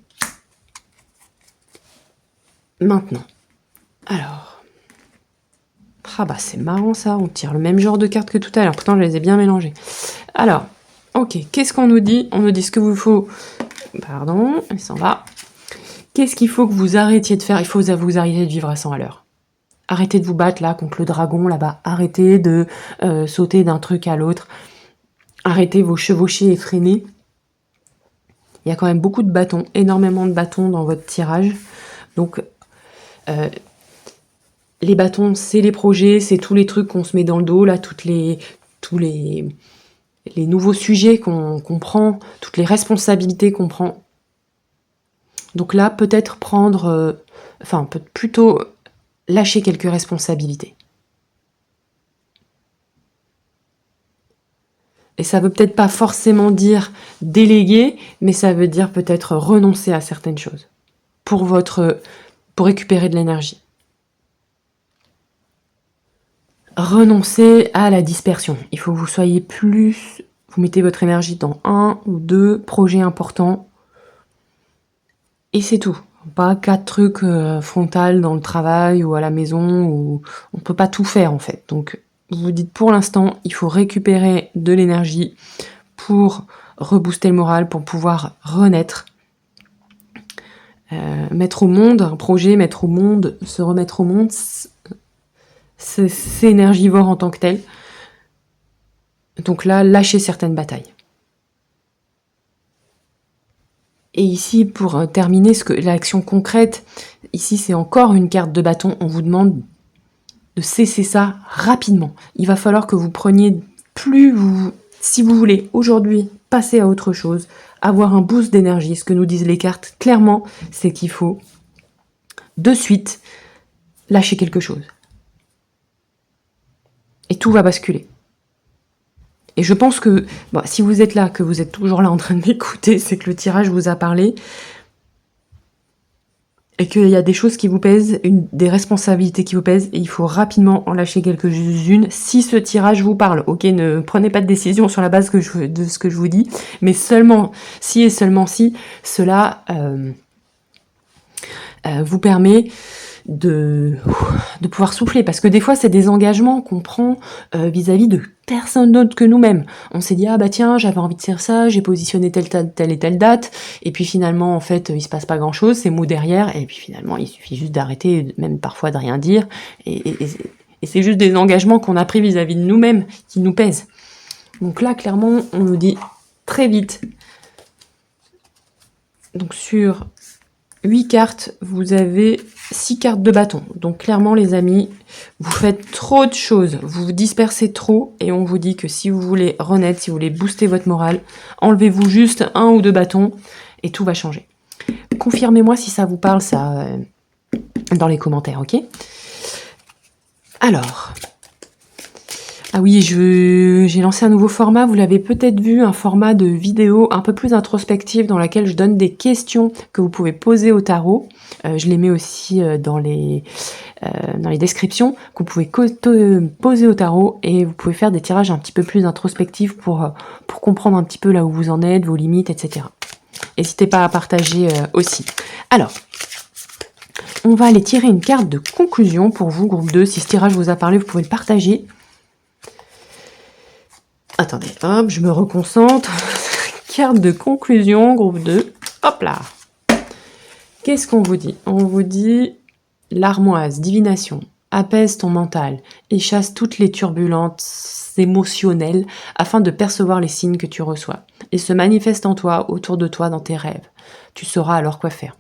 maintenant. Alors, ah bah c'est marrant ça, on tire le même genre de cartes que tout à l'heure, pourtant je les ai bien mélangées. Alors, ok, qu'est-ce qu'on nous dit? On nous dit ce que vous faut... Pardon, il s'en va. Qu'est-ce qu'il faut que vous arrêtiez de faire? Il faut que vous arrêtiez de vivre à 100 à l'heure. Arrêtez de vous battre là contre le dragon là-bas. Arrêtez de sauter d'un truc à l'autre. Arrêtez vos chevauchées effrénées. Il y a quand même beaucoup de bâtons, énormément de bâtons dans votre tirage. Donc, les bâtons, c'est les projets, c'est tous les trucs qu'on se met dans le dos, là, tous les nouveaux sujets qu'on prend, toutes les responsabilités qu'on prend. Donc là, peut-être plutôt lâcher quelques responsabilités. Et ça veut peut-être pas forcément dire déléguer, mais ça veut dire peut-être renoncer à certaines choses pour récupérer de l'énergie. Renoncer à la dispersion. Il faut que vous soyez vous mettez votre énergie dans 1 ou 2 projets importants. Et c'est tout. Pas 4 trucs frontales dans le travail ou à la maison, où on peut pas tout faire en fait. Donc vous vous dites pour l'instant, il faut récupérer de l'énergie pour rebooster le moral, pour pouvoir renaître. Mettre au monde un projet, se remettre au monde, c'est énergivore en tant que tel. Donc là, lâchez certaines batailles. Et ici, pour terminer, l'action concrète, ici c'est encore une carte de bâton. On vous demande de cesser ça rapidement. Il va falloir que vous preniez si vous voulez aujourd'hui passer à autre chose, avoir un boost d'énergie. Ce que nous disent les cartes, clairement, c'est qu'il faut de suite lâcher quelque chose. Et tout va basculer. Et je pense que si vous êtes là, que vous êtes toujours là en train de m'écouter, c'est que le tirage vous a parlé et qu'il y a des choses qui vous pèsent, des responsabilités qui vous pèsent, et il faut rapidement en lâcher quelques-unes si ce tirage vous parle. Ok, ne prenez pas de décision sur la base de ce que je vous dis, mais seulement si cela vous permet de pouvoir souffler, parce que des fois c'est des engagements qu'on prend vis-à-vis de personne d'autre que nous-mêmes. On s'est dit tiens, j'avais envie de faire ça, j'ai positionné telle et telle date, et puis finalement en fait il se passe pas grand-chose, c'est mou derrière, et puis finalement il suffit juste d'arrêter, même parfois de rien dire, et c'est juste des engagements qu'on a pris vis-à-vis de nous-mêmes qui nous pèsent. Donc là clairement on nous dit très vite, donc sur 8 cartes, vous avez 6 cartes de bâton. Donc clairement les amis, vous faites trop de choses, vous vous dispersez trop, et on vous dit que si vous voulez renaître, si vous voulez booster votre morale, enlevez-vous juste 1 ou 2 bâtons et tout va changer. Confirmez-moi si ça vous parle, ça, dans les commentaires, ok? Alors... Ah oui, j'ai lancé un nouveau format, vous l'avez peut-être vu, un format de vidéo un peu plus introspective dans laquelle je donne des questions que vous pouvez poser au tarot. Je les mets aussi dans les descriptions, que vous pouvez poser au tarot, et vous pouvez faire des tirages un petit peu plus introspectifs pour comprendre un petit peu là où vous en êtes, vos limites, etc. N'hésitez pas à partager aussi. Alors, on va aller tirer une carte de conclusion pour vous, groupe 2. Si ce tirage vous a parlé, vous pouvez le partager. Attendez, hop, je me reconcentre. Carte de conclusion, groupe 2. Hop là. Qu'est-ce qu'on vous dit? On vous dit l'armoise, divination, apaise ton mental et chasse toutes les turbulences émotionnelles afin de percevoir les signes que tu reçois et se manifeste en toi, autour de toi, dans tes rêves. Tu sauras alors quoi faire.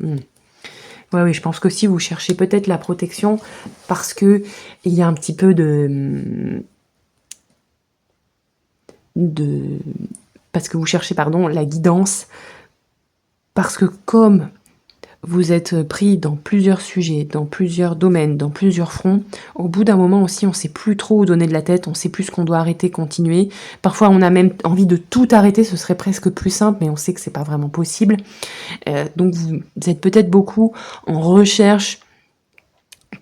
Oui, je pense que si vous cherchez peut-être la protection parce que il y a un petit peu parce que vous cherchez la guidance, parce que comme vous êtes pris dans plusieurs sujets, dans plusieurs domaines, dans plusieurs fronts. Au bout d'un moment aussi, on ne sait plus trop où donner de la tête, on ne sait plus ce qu'on doit arrêter, continuer. Parfois, on a même envie de tout arrêter, ce serait presque plus simple, mais on sait que c'est pas vraiment possible. Donc, vous êtes peut-être beaucoup en recherche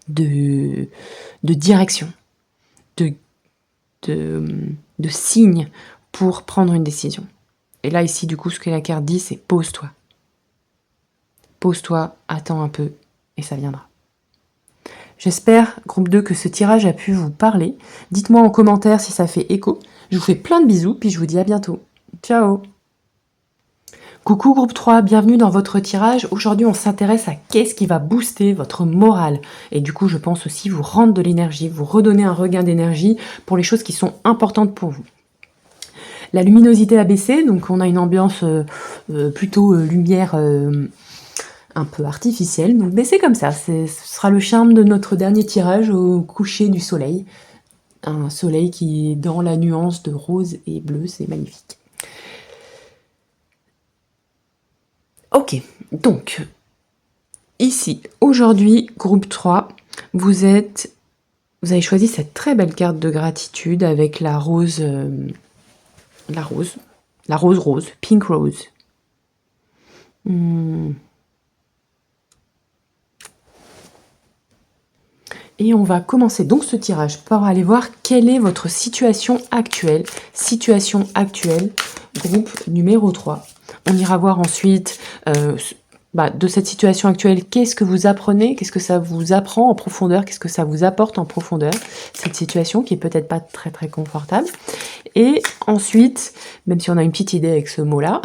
de direction, de signes pour prendre une décision. Et là, ici, du coup, ce que la carte dit, c'est pose-toi. Pose-toi, attends un peu, et ça viendra. J'espère, groupe 2, que ce tirage a pu vous parler. Dites-moi en commentaire si ça fait écho. Je vous fais plein de bisous, puis je vous dis à bientôt. Ciao! Coucou groupe 3, bienvenue dans votre tirage. Aujourd'hui, on s'intéresse à qu'est-ce qui va booster votre morale. Et du coup, je pense aussi vous rendre de l'énergie, vous redonner un regain d'énergie pour les choses qui sont importantes pour vous. La luminosité a baissé, donc on a une ambiance plutôt lumière un peu artificielle. Donc baissez comme ça, ce sera le charme de notre dernier tirage au coucher du soleil. Un soleil qui est dans la nuance de rose et bleu, c'est magnifique. Ok, donc, ici, aujourd'hui, groupe 3, vous avez choisi cette très belle carte de gratitude avec la rose, rose, pink rose. Et on va commencer donc ce tirage par aller voir quelle est votre situation actuelle. Situation actuelle, groupe numéro 3. On ira voir ensuite de cette situation actuelle, qu'est-ce que vous apprenez, qu'est-ce que ça vous apprend en profondeur, qu'est-ce que ça vous apporte en profondeur, cette situation qui est peut-être pas très très confortable. Et ensuite, même si on a une petite idée avec ce mot-là,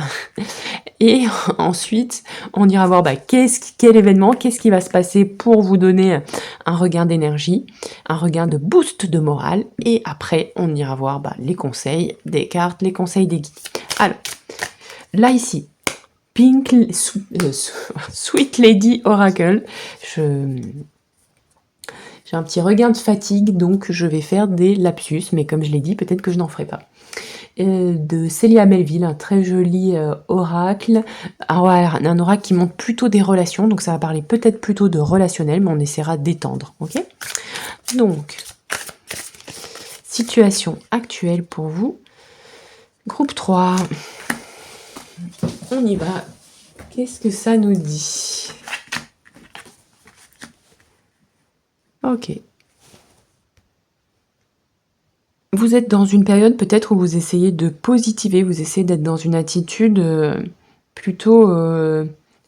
et ensuite, on ira voir quel événement, qu'est-ce qui va se passer pour vous donner un regain d'énergie, un regain de boost de morale. Et après, on ira voir les conseils des cartes, les conseils des guides. Alors, là ici, Pink Sweet Lady Oracle. J'ai un petit regain de fatigue, donc je vais faire des lapsus, mais comme je l'ai dit, peut-être que je n'en ferai pas. De Célia Melville, un très joli oracle, un oracle qui montre plutôt des relations, donc ça va parler peut-être plutôt de relationnel, mais on essaiera d'étendre, ok? Donc, situation actuelle pour vous, groupe 3, on y va, qu'est-ce que ça nous dit? Ok. Vous êtes dans une période peut-être où vous essayez de positiver, vous essayez d'être dans une attitude plutôt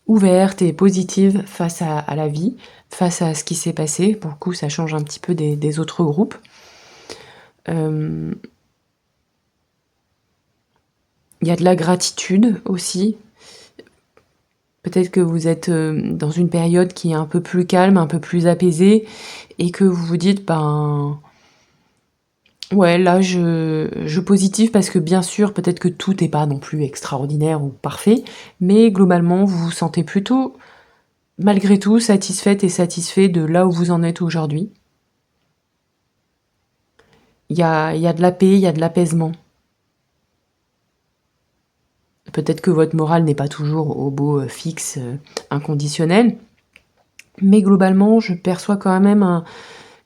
ouverte et positive face à la vie, face à ce qui s'est passé. Pour le coup, ça change un petit peu des autres groupes. Il y a de la gratitude aussi. Peut-être que vous êtes dans une période qui est un peu plus calme, un peu plus apaisée, et que vous vous dites, ouais, là, je positive parce que bien sûr, peut-être que tout n'est pas non plus extraordinaire ou parfait, mais globalement, vous vous sentez plutôt, malgré tout, satisfaite et satisfait de là où vous en êtes aujourd'hui. Il y a de la paix, il y a de l'apaisement. Peut-être que votre morale n'est pas toujours au beau fixe, inconditionnel, mais globalement, je perçois quand même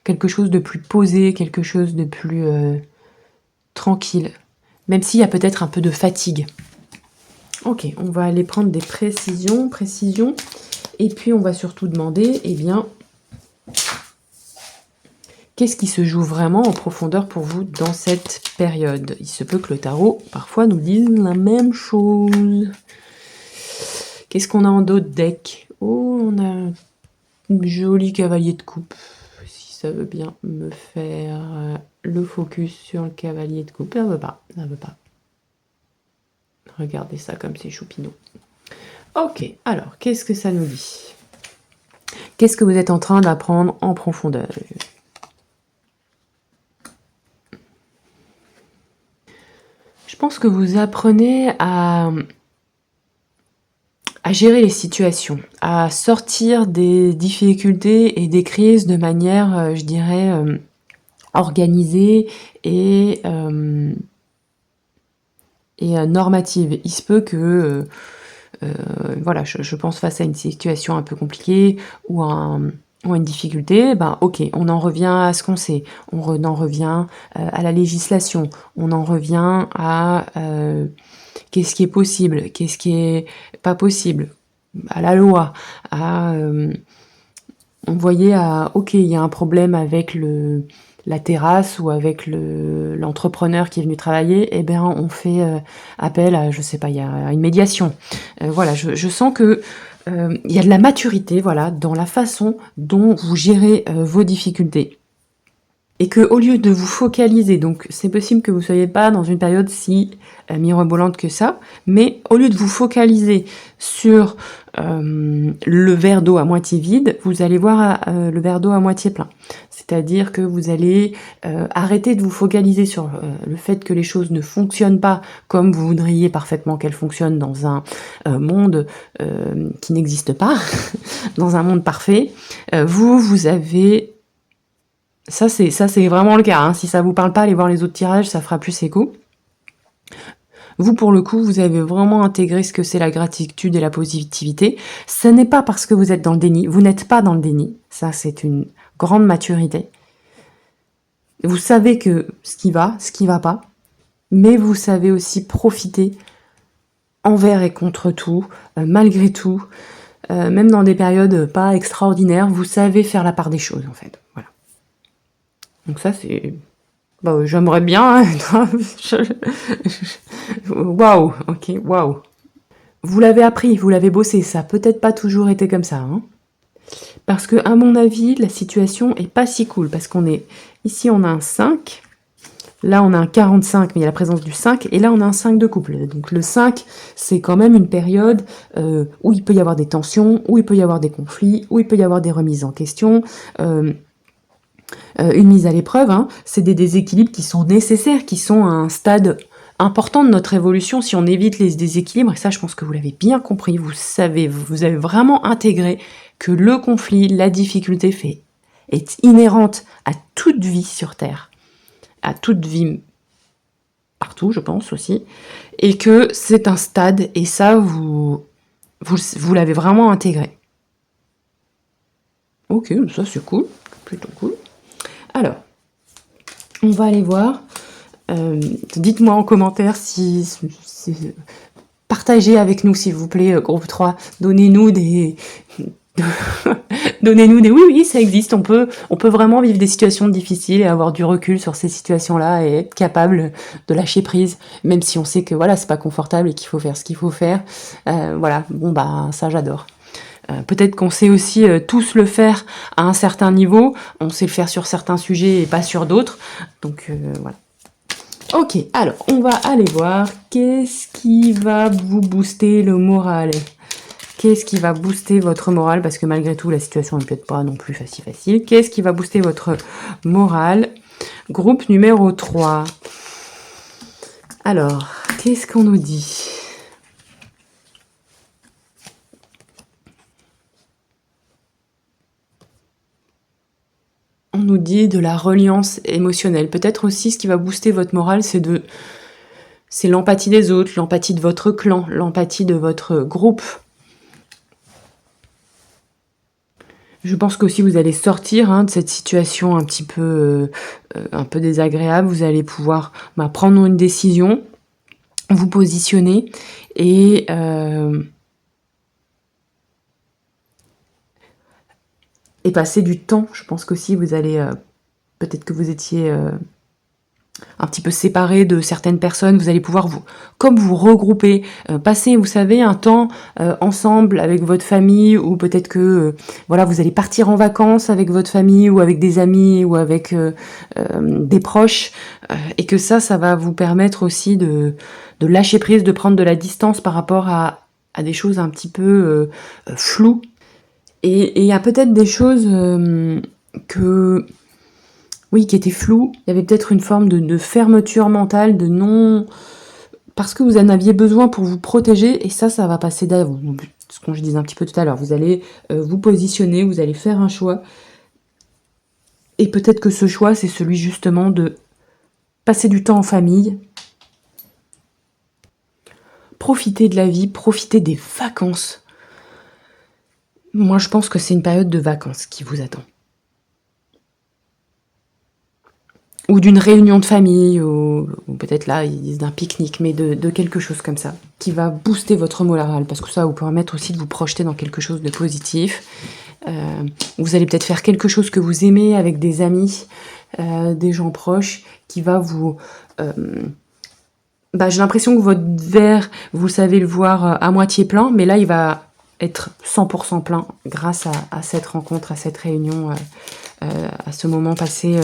quelque chose de plus posé, quelque chose de plus tranquille, même s'il y a peut-être un peu de fatigue. Ok, on va aller prendre des précisions, et puis on va surtout demander, qu'est-ce qui se joue vraiment en profondeur pour vous dans cette période? Il se peut que le tarot, parfois, nous dise la même chose. Qu'est-ce qu'on a en d'autres decks? Oh, on a un joli cavalier de coupe. Si ça veut bien me faire le focus sur le cavalier de coupe. Ça veut pas. Regardez ça comme c'est choupinou. Ok, alors, qu'est-ce que ça nous dit? Qu'est-ce que vous êtes en train d'apprendre en profondeur? Je pense que vous apprenez à gérer les situations, à sortir des difficultés et des crises de manière, je dirais, organisée et normative. Il se peut que voilà, je pense face à une situation un peu compliquée ou ou à une difficulté, ben OK, on en revient à ce qu'on sait, en revient, à la législation, on en revient à, qu'est-ce qui est possible, qu'est-ce qui est pas possible, à la loi, à, on voyait à OK, il y a un problème avec la terrasse ou avec l'entrepreneur qui est venu travailler, eh bien on fait appel à, je sais pas, il y a une médiation. Voilà, je sens que il y a de la maturité, voilà, dans la façon dont vous gérez vos difficultés. Et que au lieu de vous focaliser, donc c'est possible que vous soyez pas dans une période si mirobolante que ça, mais au lieu de vous focaliser sur le verre d'eau à moitié vide, vous allez voir le verre d'eau à moitié plein. C'est-à-dire que vous allez arrêter de vous focaliser sur le fait que les choses ne fonctionnent pas comme vous voudriez parfaitement qu'elles fonctionnent dans un monde qui n'existe pas, dans un monde parfait. Vous avez ça, c'est vraiment le cas, hein. Si ça vous parle pas, allez voir les autres tirages, ça fera plus écho. Vous, pour le coup, vous avez vraiment intégré ce que c'est la gratitude et la positivité. Ce n'est pas parce que vous êtes dans le déni. Vous n'êtes pas dans le déni. Ça, c'est une grande maturité. Vous savez que ce qui va pas, mais vous savez aussi profiter envers et contre tout, malgré tout, même dans des périodes pas extraordinaires, vous savez faire la part des choses, en fait. Voilà. Donc ça, c'est... Bah, j'aimerais bien être... Waouh, ok, waouh. Vous l'avez appris, vous l'avez bossé, ça a peut-être pas toujours été comme ça, hein. Parce que, à mon avis, la situation est pas si cool, parce qu'on est... Ici, on a un 5, là, on a un 45, mais il y a la présence du 5, et là, on a un 5 de couple. Donc, le 5, c'est quand même une période où il peut y avoir des tensions, où il peut y avoir des conflits, où il peut y avoir des remises en question... une mise à l'épreuve, hein, c'est des déséquilibres qui sont nécessaires, qui sont à un stade important de notre évolution si on évite les déséquilibres. Et ça, je pense que vous l'avez bien compris, vous avez vraiment intégré que le conflit, la difficulté est inhérente à toute vie sur Terre, à toute vie partout, je pense aussi, et que c'est un stade, et ça, vous l'avez vraiment intégré. Ok, ça c'est cool, plutôt cool. Alors, on va aller voir. Dites-moi en commentaire si partagez avec nous s'il vous plaît, groupe 3. Donnez-nous des donnez-nous des oui, ça existe. On peut vraiment vivre des situations difficiles et avoir du recul sur ces situations-là et être capable de lâcher prise, même si on sait que voilà, c'est pas confortable et qu'il faut faire ce qu'il faut faire. Voilà, bon bah ça j'adore. Peut-être qu'on sait aussi tous le faire à un certain niveau, on sait le faire sur certains sujets et pas sur d'autres, donc voilà. Ok, alors on va aller voir qu'est-ce qui va vous booster le moral. Qu'est-ce qui va booster votre morale, parce que malgré tout la situation n'est peut-être pas non plus facile. Qu'est-ce qui va booster votre morale? Groupe numéro 3. Alors, qu'est-ce qu'on nous dit? On nous dit de la reliance émotionnelle. Peut-être aussi ce qui va booster votre morale, c'est l'empathie des autres, l'empathie de votre clan, l'empathie de votre groupe. Je pense qu'aussi vous allez sortir de cette situation un peu désagréable. Vous allez pouvoir prendre une décision, vous positionner et passer du temps. Je pense qu'aussi vous allez... peut-être que vous étiez un petit peu séparés de certaines personnes. Vous allez pouvoir vous regrouper, passer, vous savez, un temps ensemble avec votre famille, ou peut-être que voilà, vous allez partir en vacances avec votre famille ou avec des amis ou avec des proches, et que ça va vous permettre aussi de lâcher prise, de prendre de la distance par rapport à des choses un petit peu floues. Et il y a peut-être des choses qui étaient floues. Il y avait peut-être une forme de fermeture mentale, de non... Parce que vous en aviez besoin pour vous protéger, et ça va passer derrière vous. Ce que je disais un petit peu tout à l'heure. Vous allez vous positionner, vous allez faire un choix. Et peut-être que ce choix, c'est celui justement de passer du temps en famille. Profitez de la vie, profitez des vacances. Moi, je pense que c'est une période de vacances qui vous attend. Ou d'une réunion de famille, ou peut-être là, ils disent d'un pique-nique, mais de quelque chose comme ça, qui va booster votre moral, parce que ça va vous permettre aussi de vous projeter dans quelque chose de positif. Vous allez peut-être faire quelque chose que vous aimez avec des amis, des gens proches, qui va vous... j'ai l'impression que votre verre, vous savez le voir à moitié plein, mais là, il va être 100% plein grâce à cette rencontre, à cette réunion, à ce moment passé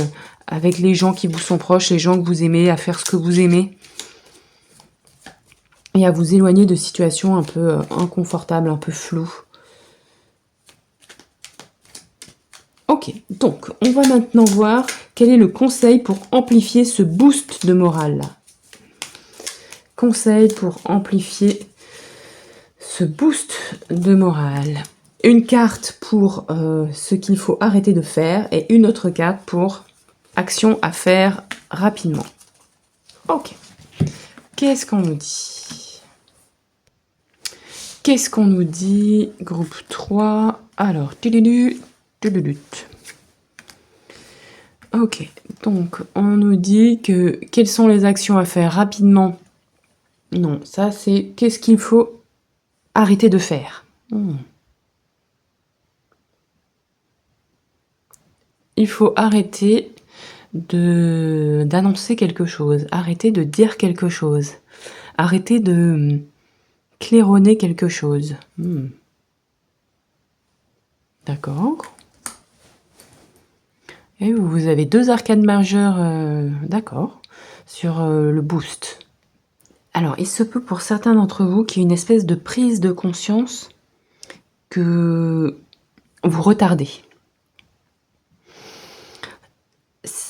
avec les gens qui vous sont proches, les gens que vous aimez, à faire ce que vous aimez. Et à vous éloigner de situations un peu inconfortables, un peu floues. Ok, donc on va maintenant voir quel est le conseil pour amplifier ce boost de morale. Conseil pour amplifier ce boost de morale. Une carte pour ce qu'il faut arrêter de faire et une autre carte pour action à faire rapidement. Ok. Qu'est-ce qu'on nous dit? Qu'est-ce qu'on nous dit? Groupe 3. Alors, ok. Donc, on nous dit que quelles sont les actions à faire rapidement? Non, ça c'est qu'est-ce qu'il faut arrêter de faire. Il faut arrêter d'annoncer quelque chose, arrêter de dire quelque chose, arrêter de claironner quelque chose. D'accord. Et vous avez 2 arcades majeures, d'accord, sur le boost. Alors, il se peut pour certains d'entre vous qu'il y ait une espèce de prise de conscience que vous retardez.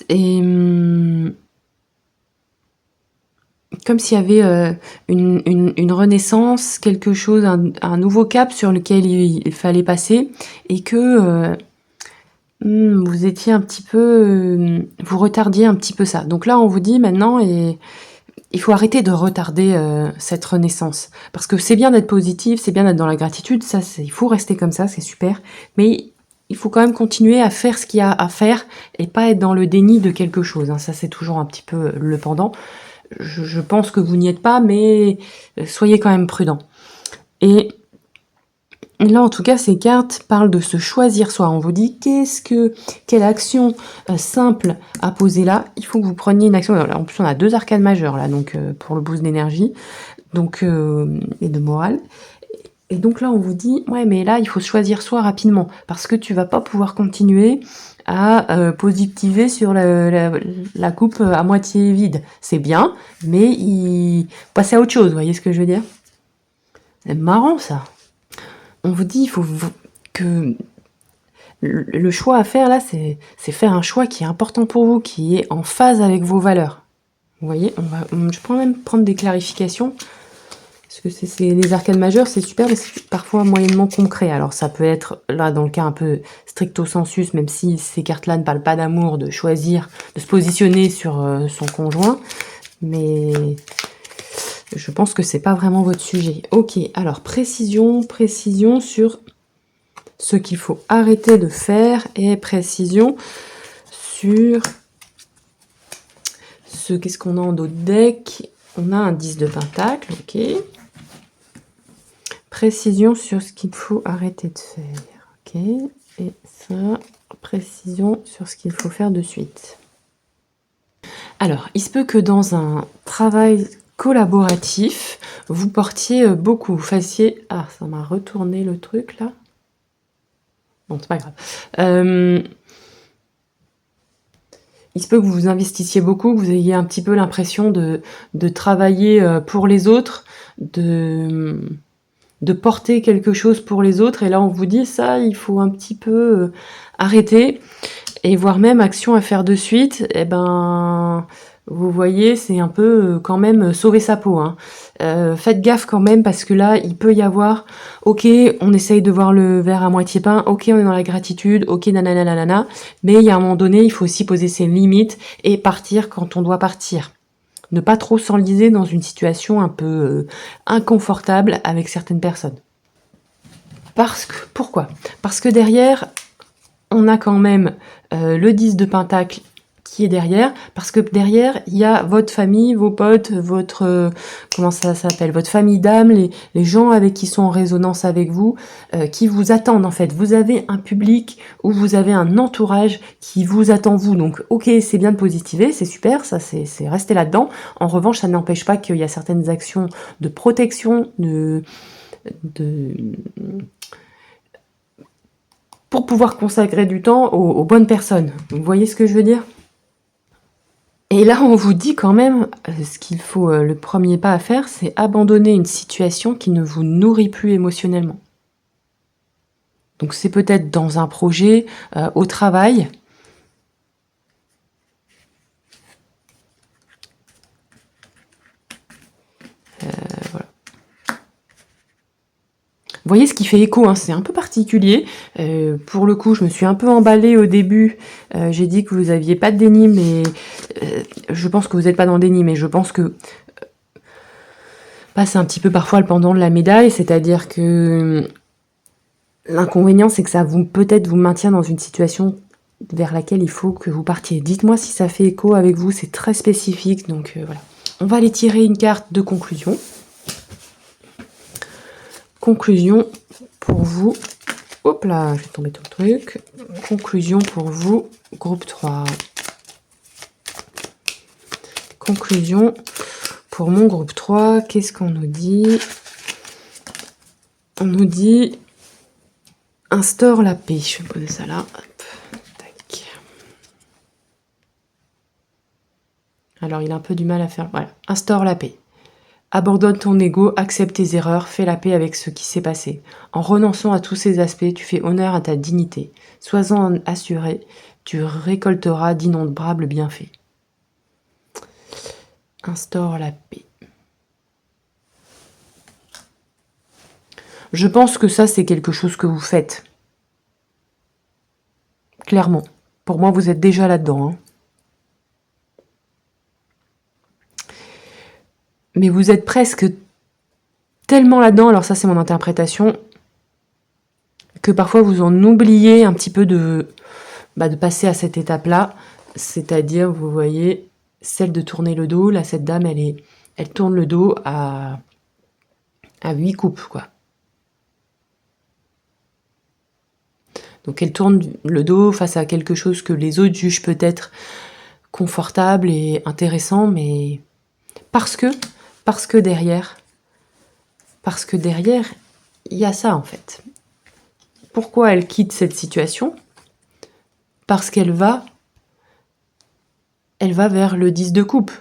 Et comme s'il y avait une renaissance, quelque chose, un nouveau cap sur lequel il fallait passer, et que vous étiez un petit peu... vous retardiez un petit peu ça. Donc là, on vous dit maintenant, il faut arrêter de retarder cette renaissance. Parce que c'est bien d'être positif, c'est bien d'être dans la gratitude, ça, il faut rester comme ça, c'est super. Mais il faut quand même continuer à faire ce qu'il y a à faire et pas être dans le déni de quelque chose. Ça, c'est toujours un petit peu le pendant. Je pense que vous n'y êtes pas, mais soyez quand même prudent. Et là, en tout cas, ces cartes parlent de se choisir soi. On vous dit quelle action simple à poser là. Il faut que vous preniez une action. En plus, on a 2 arcades majeures là, donc pour le boost d'énergie, donc et de morale. Et donc là, on vous dit, ouais, mais là, il faut se choisir soi rapidement, parce que tu vas pas pouvoir continuer à positiver sur la coupe à moitié vide. C'est bien, mais passer à autre chose, vous voyez ce que je veux dire? C'est marrant, ça. On vous dit, il faut que le choix à faire, là, c'est faire un choix qui est important pour vous, qui est en phase avec vos valeurs. Vous voyez, je peux même prendre des clarifications. Parce que c'est les arcades majeures, c'est super, mais c'est parfois moyennement concret. Alors ça peut être, là, dans le cas un peu stricto sensus, même si ces cartes-là ne parlent pas d'amour, de choisir, de se positionner sur son conjoint, mais je pense que c'est pas vraiment votre sujet. Ok, alors précision sur ce qu'il faut arrêter de faire et précision sur qu'est-ce qu'on a en dos de deck. On a un 10 de pentacle, ok. Précision sur ce qu'il faut arrêter de faire, ok. Et ça, précision sur ce qu'il faut faire de suite. Alors, il se peut que dans un travail collaboratif, vous portiez beaucoup, vous fassiez... Ah, ça m'a retourné le truc, là. Bon, c'est pas grave. Il se peut que vous vous investissiez beaucoup, que vous ayez un petit peu l'impression de travailler pour les autres, de porter quelque chose pour les autres. Et là, on vous dit ça, il faut un petit peu arrêter. Et voire même action à faire de suite. Et ben, vous voyez, c'est un peu quand même sauver sa peau. Faites gaffe quand même, parce que là, il peut y avoir, ok, on essaye de voir le verre à moitié plein, ok, on est dans la gratitude, ok, nanana, mais il y a un moment donné, il faut aussi poser ses limites et partir quand on doit partir. Ne pas trop s'enliser dans une situation un peu inconfortable avec certaines personnes. Pourquoi? Parce que derrière, on a quand même le 10 de Pentacle qui est derrière, parce que derrière, il y a votre famille, vos potes, votre comment ça s'appelle, votre famille d'âme, les gens avec qui sont en résonance avec vous, qui vous attendent en fait. Vous avez un public ou vous avez un entourage qui vous attend vous. Donc ok, c'est bien de positiver, c'est super, ça c'est rester là-dedans. En revanche, ça n'empêche pas qu'il y a certaines actions de protection, pour pouvoir consacrer du temps aux bonnes personnes. Vous voyez ce que je veux dire? Et là, on vous dit quand même, ce qu'il faut, le premier pas à faire, c'est abandonner une situation qui ne vous nourrit plus émotionnellement. Donc c'est peut-être dans un projet, au travail. Voilà. Vous voyez ce qui fait écho, hein, c'est un peu particulier. Pour le coup, je me suis un peu emballée au début. J'ai dit que vous aviez pas de déni, mais je pense que vous n'êtes pas dans le déni, mais je pense que c'est un petit peu parfois le pendant de la médaille, c'est-à-dire que l'inconvénient, c'est que ça peut-être vous maintient dans une situation vers laquelle il faut que vous partiez. Dites-moi si ça fait écho avec vous, c'est très spécifique, donc voilà. On va aller tirer une carte de conclusion. Conclusion pour vous. Hop là, je vais tomber tout le truc. Conclusion pour vous, groupe 3. Conclusion pour mon groupe 3. Qu'est-ce qu'on nous dit? On nous dit instaure la paix. Je vais poser ça là. Hop. Tac. Alors, il a un peu du mal à faire. Voilà. Instaure la paix. Abandonne ton ego, accepte tes erreurs, fais la paix avec ce qui s'est passé. En renonçant à tous ces aspects, tu fais honneur à ta dignité. Sois-en assuré, tu récolteras d'innombrables bienfaits. Instaure la paix. Je pense que ça, c'est quelque chose que vous faites. Clairement. Pour moi, vous êtes déjà là-dedans. Hein. Mais vous êtes presque tellement là-dedans, alors ça c'est mon interprétation, que parfois vous en oubliez un petit peu de passer à cette étape-là, c'est-à-dire, vous voyez, celle de tourner le dos, là cette dame, elle tourne le dos à 8 coupes, quoi. Donc elle tourne le dos face à quelque chose que les autres jugent peut-être confortable et intéressant, mais parce que derrière, il y a ça en fait. Pourquoi elle quitte cette situation? Parce qu'elle va vers le 10 de coupe.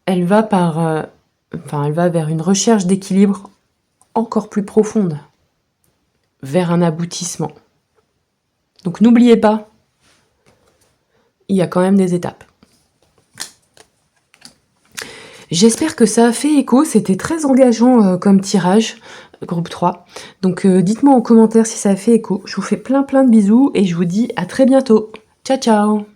Elle va vers une recherche d'équilibre encore plus profonde, vers un aboutissement. Donc n'oubliez pas, il y a quand même des étapes. J'espère que ça a fait écho, c'était très engageant comme tirage, groupe 3. Donc dites-moi en commentaire si ça a fait écho. Je vous fais plein de bisous et je vous dis à très bientôt. Ciao ciao!